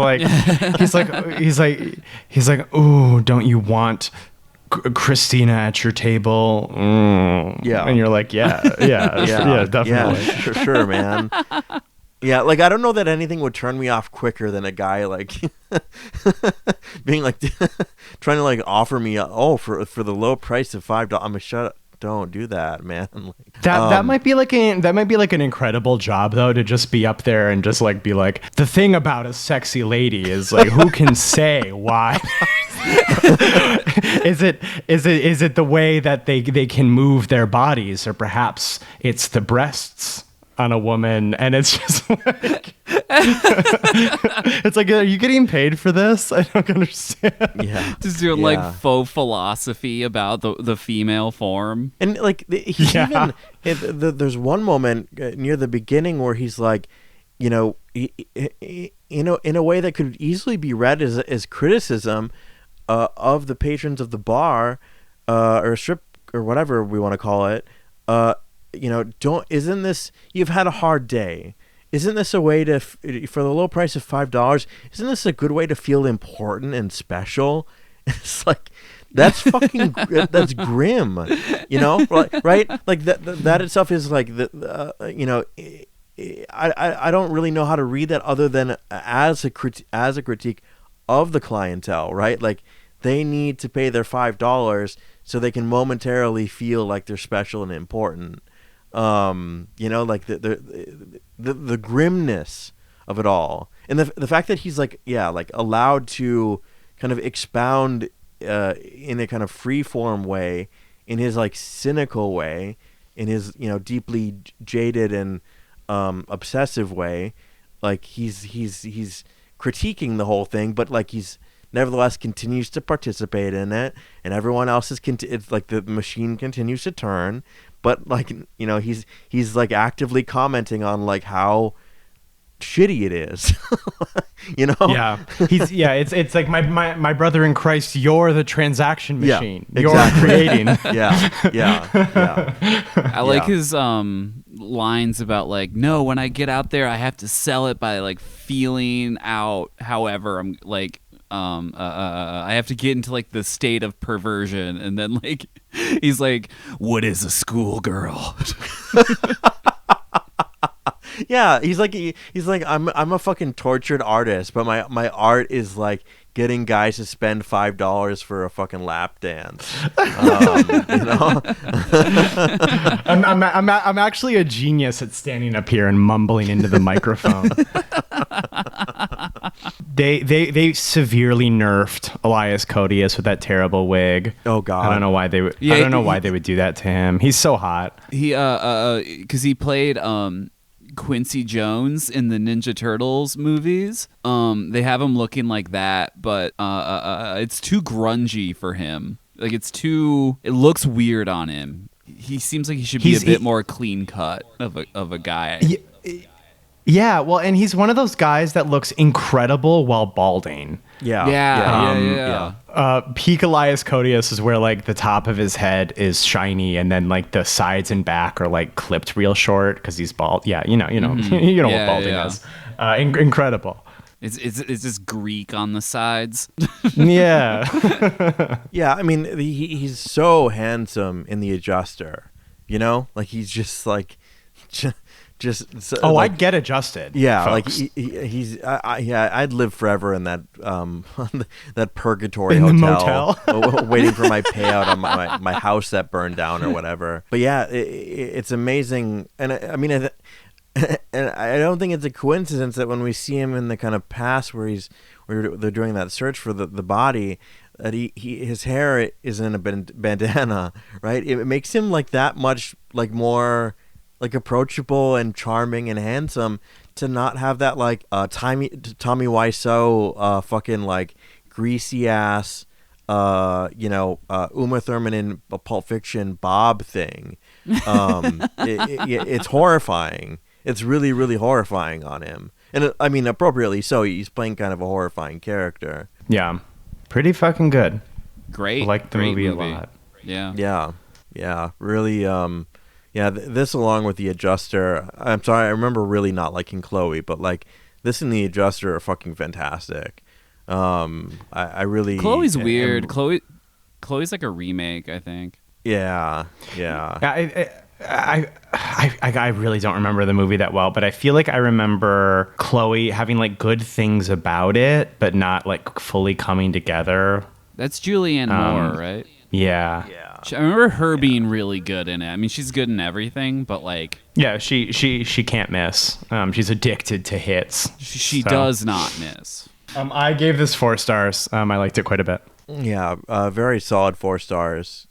like, ooh, don't you want Christina at your table? Yeah. And you're like, yeah, definitely. Yeah, sure, man. Yeah, like I don't know that anything would turn me off quicker than a guy like being like trying to like offer me for the low price of $5. I'm like, shut up. Don't do that, man. That might be like an incredible job though, to just be up there and just like be like, the thing about a sexy lady is like, who can say why? Is it the way that they can move their bodies, or perhaps it's the breasts on a woman, and it's just like it's like, are you getting paid for this? I don't understand. Yeah, just doing like faux philosophy about the female form. And like there's one moment near the beginning where he's like, in a way that could easily be read as criticism of the patrons of the bar or strip or whatever we want to call it. Isn't this, you've had a hard day? Isn't this a way to, for the low price of $5, isn't this a good way to feel important and special? It's like, that's fucking, that's grim, right? Like that itself is like, I don't really know how to read that other than as a critique of the clientele, right? Like they need to pay their $5 so they can momentarily feel like they're special and important. Like the grimness of it all, and the fact that he's like, like allowed to kind of expound in a kind of free form way, in his like cynical way, in his deeply jaded and obsessive way, like he's critiquing the whole thing, but like he's nevertheless continues to participate in it, and everyone else is it's like the machine continues to turn. But like, he's like actively commenting on like how shitty it is. Yeah. It's like my brother in Christ, you're the transaction machine. Yeah, you're creating. Yeah. I like his lines about like, no, when I get out there I have to sell it by like feeling out however I'm like I have to get into like the state of perversion, and then like he's like, what is a schoolgirl? Yeah, he's like I'm a fucking tortured artist, but my art is like getting guys to spend $5 for a fucking lap dance. I'm actually a genius at standing up here and mumbling into the microphone. They severely nerfed Elias Koteas with that terrible wig. Oh God, I don't know why they would. I don't know why they would do that to him. He's so hot. He because he played Quincy Jones in the Ninja Turtles movies. They have him looking like that, but it's too grungy for him. Like it looks weird on him. He seems like he should be a bit more clean cut of a guy. Yeah, well, and he's one of those guys that looks incredible while balding. Yeah. Peak Elias Codius is where like the top of his head is shiny and then like the sides and back are like clipped real short because he's bald. Yeah, you know what balding is. Incredible. It's just Greek on the sides. Yeah. Yeah, I mean, he's so handsome in The Adjuster, you know? Like, he's just, like, just so, Oh, like, I'd get adjusted. yeah, folks. like, I'd live forever in that that purgatory In the hotel. motel. Waiting for my payout on my house that burned down or whatever. But yeah, it's amazing. And I mean, and I don't think it's a coincidence that when we see him in the kind of past where they're doing that search for the body, that his hair is in a bandana, right? It makes him like that much like more like approachable and charming and handsome to not have that like Tommy Wiseau fucking like greasy ass Uma Thurman in Pulp Fiction Bob thing. It's horrifying. It's really, really horrifying on him. And I mean, appropriately so. He's playing kind of a horrifying character. Yeah. Pretty fucking good. Great. I like the great movie a lot. Yeah. Yeah. Really, this along with The Adjuster. I'm sorry, I remember really not liking Chloe, but like this and The Adjuster are fucking fantastic. I really... Chloe's weird. Chloe's like a remake, I think. Yeah. I really don't remember the movie that well, but I feel like I remember Chloe having like good things about it, but not like fully coming together. That's Julianne Moore, right? Yeah. I remember her being really good in it. I mean, she's good in everything, but like... Yeah, she can't miss. She's addicted to hits. She does not miss. I gave this 4 stars. I liked it quite a bit. Yeah, very solid 4 stars.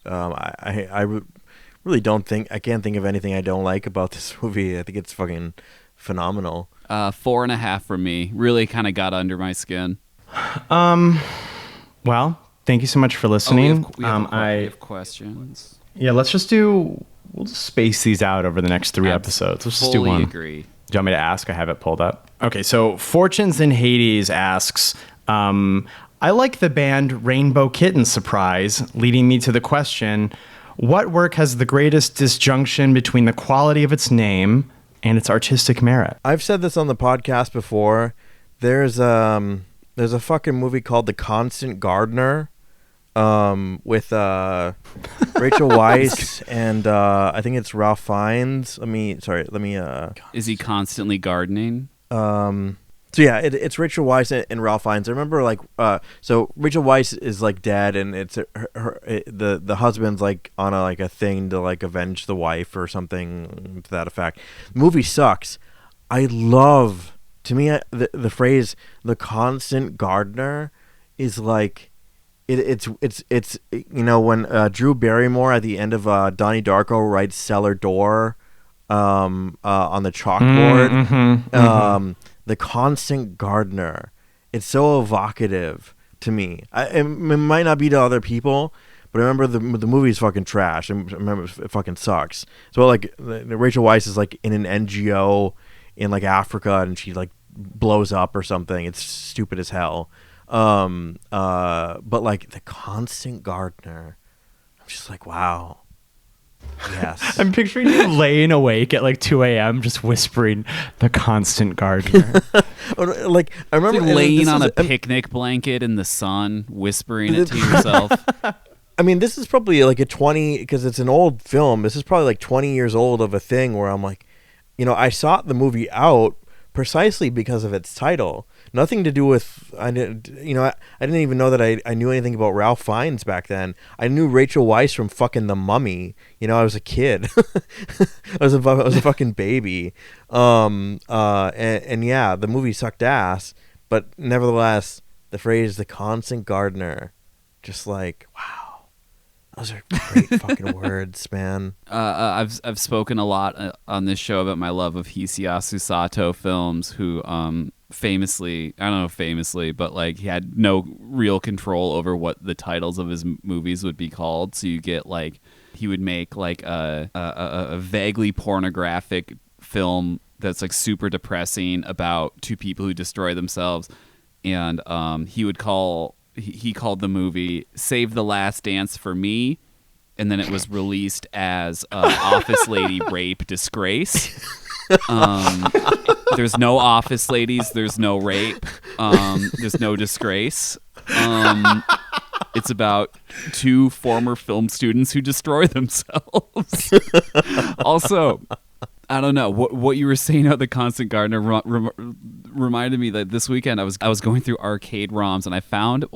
Really I can't think of anything I don't like about this movie. I think it's fucking phenomenal. 4.5 for me. Really kind of got under my skin. Well, thank you so much for listening. We have questions. Yeah, we'll just space these out over the next 3 episodes. Let's just do one. Agree. Do you want me to ask? I have it pulled up. Okay, so Fortunes in Hades asks, I like the band Rainbow Kitten Surprise, leading me to the question, what work has the greatest disjunction between the quality of its name and its artistic merit? I've said this on the podcast before. There's a fucking movie called The Constant Gardener with Rachel Weisz and I think it's Ralph Fiennes. Let me. Is he constantly gardening? So yeah, it's Rachel Weisz and Ralph Fiennes. I remember like so Rachel Weisz is like dead, and it's the husband's like on a thing to like avenge the wife or something to that effect. The movie sucks. To me the phrase "the constant gardener" is like it's when Drew Barrymore at the end of Donnie Darko writes cellar door on the chalkboard. The constant gardener. It's so evocative to me. It might not be to other people, but I remember the movie's fucking trash. I remember it fucking sucks. So like Rachel Weisz is like in an NGO in like Africa, and she like blows up or something. It's stupid as hell. But like the constant gardener, I'm just like, wow. Yes. I'm picturing you laying awake at like 2 a.m. just whispering the constant gardener. Like I remember like laying on a picnic blanket in the sun, whispering it to yourself. I mean, this is probably like because it's an old film. This is probably like 20 years old of a thing where I'm like, I sought the movie out precisely because of its title. Nothing to do with I didn't even know that I knew anything about Ralph Fiennes back then. I knew Rachel Weisz from fucking The Mummy. I was a kid. I was a fucking baby. And yeah, the movie sucked ass, but nevertheless, the phrase "the constant gardener," just like, wow. Those are great fucking words, man. I've spoken a lot on this show about my love of Hisayasu Sato films, who famously, but like he had no real control over what the titles of his movies would be called. So you get like he would make like a vaguely pornographic film that's like super depressing about two people who destroy themselves. And he called the movie Save the Last Dance for Me. And then it was released as Office Lady Rape Disgrace. There's no office ladies. There's no rape. There's no disgrace. It's about two former film students who destroy themselves. Also, I don't know what you were saying about the Constant Gardener reminded me that this weekend I was going through arcade ROMs and I found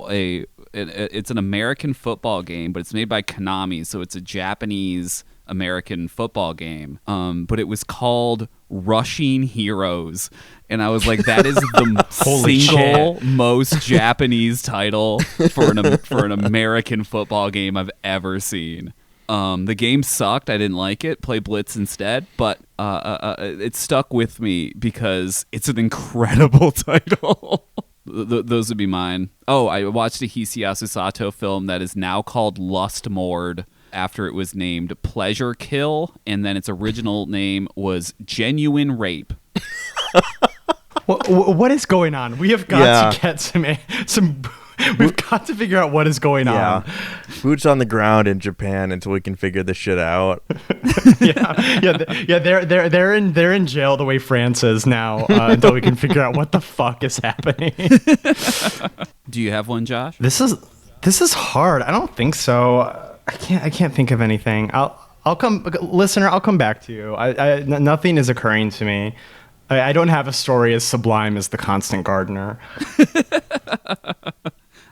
it's an American football game, but it's made by Konami, so it's a Japanese American football game. But it was called Rushing Heroes, and I was like, that is the single most Japanese title for an American football game I've ever seen. The game sucked. I didn't like it. Play Blitz instead, but it stuck with me because it's an incredible title. Those would be mine. Oh, I watched a Hisayasu Sato film that is now called Lust Mord after it was named Pleasure Kill, and then its original name was Genuine Rape. What is going on? We have got to get some. We've got to figure out what is going on. Boots on the ground in Japan until we can figure this shit out. They're in jail the way France is now until we can figure out what the fuck is happening. Do you have one, Josh? This is hard. I don't think so. I can't think of anything. I'll come back to you. Nothing is occurring to me. I don't have a story as sublime as The Constant Gardener.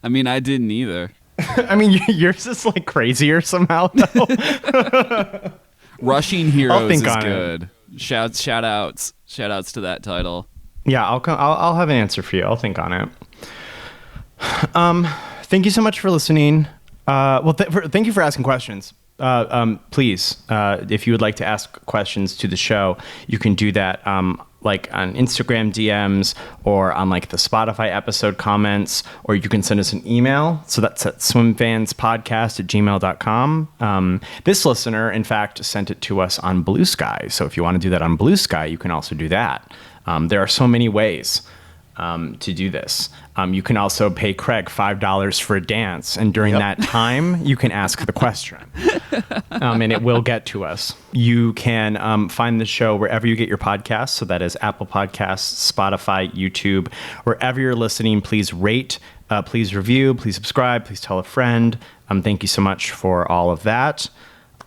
I mean, I didn't either. I mean, yours is like crazier somehow, though. Rushing Heroes is good. Shout outs to that title. Yeah, I'll have an answer for you. I'll think on it. Thank you so much for listening. Thank you for asking questions. Please, if you would like to ask questions to the show, you can do that like on Instagram DMs or on like the Spotify episode comments, or you can send us an email. So that's at swimfanspodcast@gmail.com. This listener, in fact, sent it to us on Blue Sky. So if you want to do that on Blue Sky, you can also do that. There are so many ways to do this. You can also pay Craig $5 for a dance, and during that time, you can ask the question, and it will get to us. You can find the show wherever you get your podcasts, so that is Apple Podcasts, Spotify, YouTube, wherever you're listening. Please rate, please review, please subscribe, please tell a friend. Thank you so much for all of that.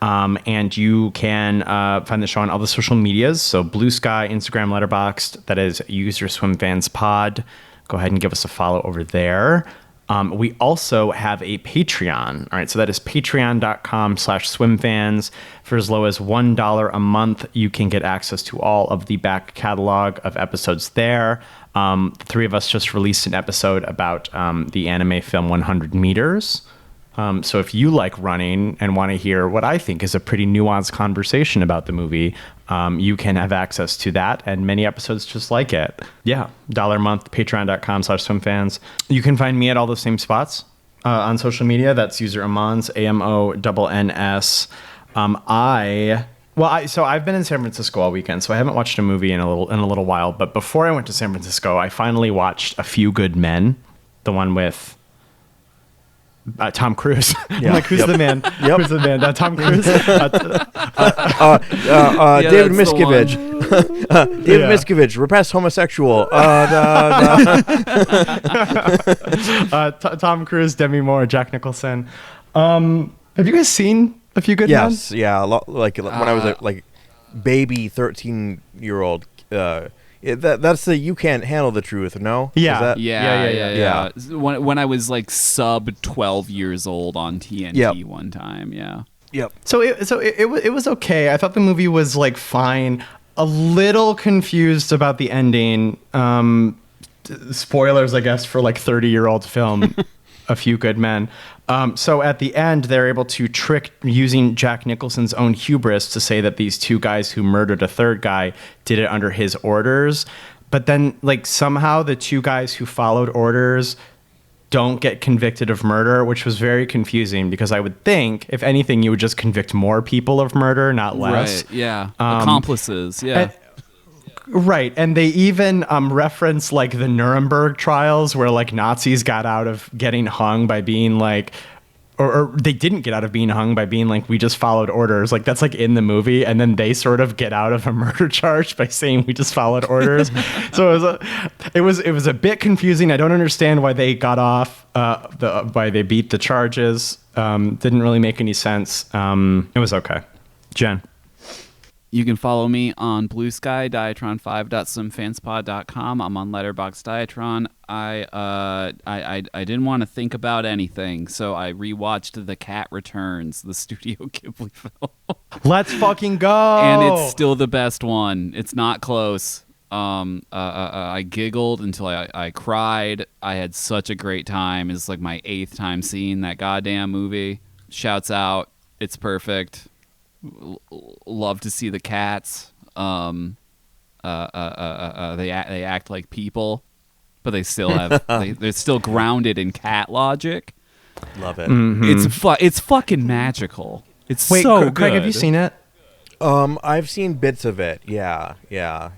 And you can find the show on all the social medias. So Blue Sky, Instagram, Letterboxd, that is user SwimFansPod. Go ahead and give us a follow over there. We also have a Patreon. All right, so that is patreon.com/swimfans. For as low as $1 a month, you can get access to all of the back catalog of episodes there. The three of us just released an episode about the anime film 100 Meters. So if you like running and want to hear what I think is a pretty nuanced conversation about the movie, you can have access to that and many episodes just like it. Yeah, $1 a month, patreon.com/swimfans. You can find me at all the same spots on social media. That's user Amons, AMONNS. So I've been in San Francisco all weekend, so I haven't watched a movie in a little while. But before I went to San Francisco, I finally watched A Few Good Men, the one with Tom Cruise. Yeah. I'm like, who's the man? Yep. Who's the man? Tom Cruise. David Miscavige. David Miscavige, repressed homosexual. Tom Cruise, Demi Moore, Jack Nicholson. Have you guys seen A Few Good Men? Yes, yeah. A lot, like when I was like baby 13-year-old. That's the You Can't Handle the Truth, no? Yeah. Yeah. When I was like sub 12 years old on TNT one time, yeah. Yep. So it was okay. I thought the movie was like fine. A little confused about the ending. Spoilers, I guess, for like 30-year-old film, A Few Good Men. So at the end, they're able to trick using Jack Nicholson's own hubris to say that these two guys who murdered a third guy did it under his orders. But then, like, somehow the two guys who followed orders don't get convicted of murder, which was very confusing because I would think, if anything, you would just convict more people of murder, not less. Right, yeah. Accomplices, yeah. Right, and they even reference like the Nuremberg trials where like Nazis got out of getting hung by being like, or they didn't get out of being hung by being like, we just followed orders. Like that's like in the movie, and then they sort of get out of a murder charge by saying we just followed orders. So it was a bit confusing. I don't understand why they got off, why they beat the charges. Didn't really make any sense. It was okay. Jen. You can follow me on Blue Sky, diatron5.swimfanspod.com. I'm on Letterboxd Diatron. I didn't want to think about anything, so I rewatched The Cat Returns, the Studio Ghibli film. Let's fucking go! And it's still the best one. It's not close. I giggled until I cried. I had such a great time. It's like my 8th time seeing that goddamn movie. Shouts out. It's perfect. Love to see the cats. They act like people, but they still have they're still grounded in cat logic. Love it. Mm-hmm. It's fucking magical. It's Wait, so good. Craig, have you seen it? I've seen bits of it. Yeah. All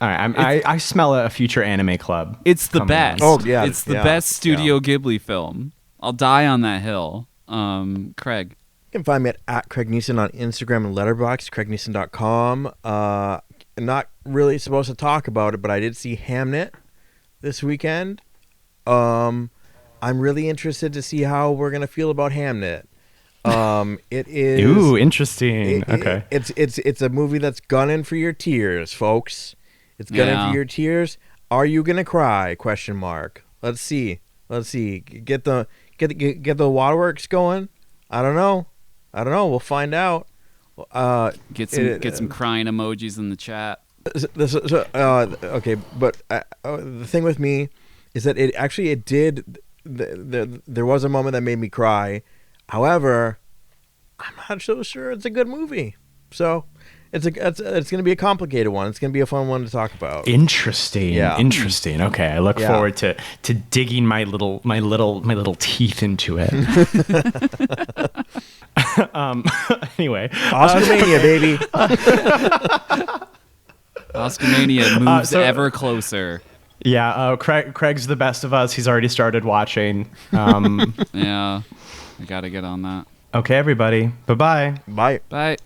right, I smell a future anime club. It's the coming best. on. Oh, yeah, It's the yeah, best Studio yeah. Ghibli film. I'll die on that hill. Craig. You can find me at Craig Neeson on Instagram and Letterboxd, craigneeson.com. Not really supposed to talk about it, but I did see Hamnet this weekend. I'm really interested to see how we're going to feel about Hamnet. It is... Ooh, interesting. Okay. It's a movie that's gunning for your tears, folks. It's gunning for your tears. Are you going to cry? Question mark. Let's see. Get the waterworks going. I don't know. We'll find out. Get some crying emojis in the chat. Okay, but the thing with me is that it did. There was a moment that made me cry. However, I'm not so sure it's a good movie. So it's going to be a complicated one. It's going to be a fun one to talk about. Interesting. Yeah. Interesting. Okay, I look forward to digging my little teeth into it. Anyway, Oscar-mania, baby. Oscar-mania moves ever closer. Yeah, Craig's the best of us. He's already started watching. Yeah, I gotta get on that. Okay, everybody. Bye-bye. Bye. Bye.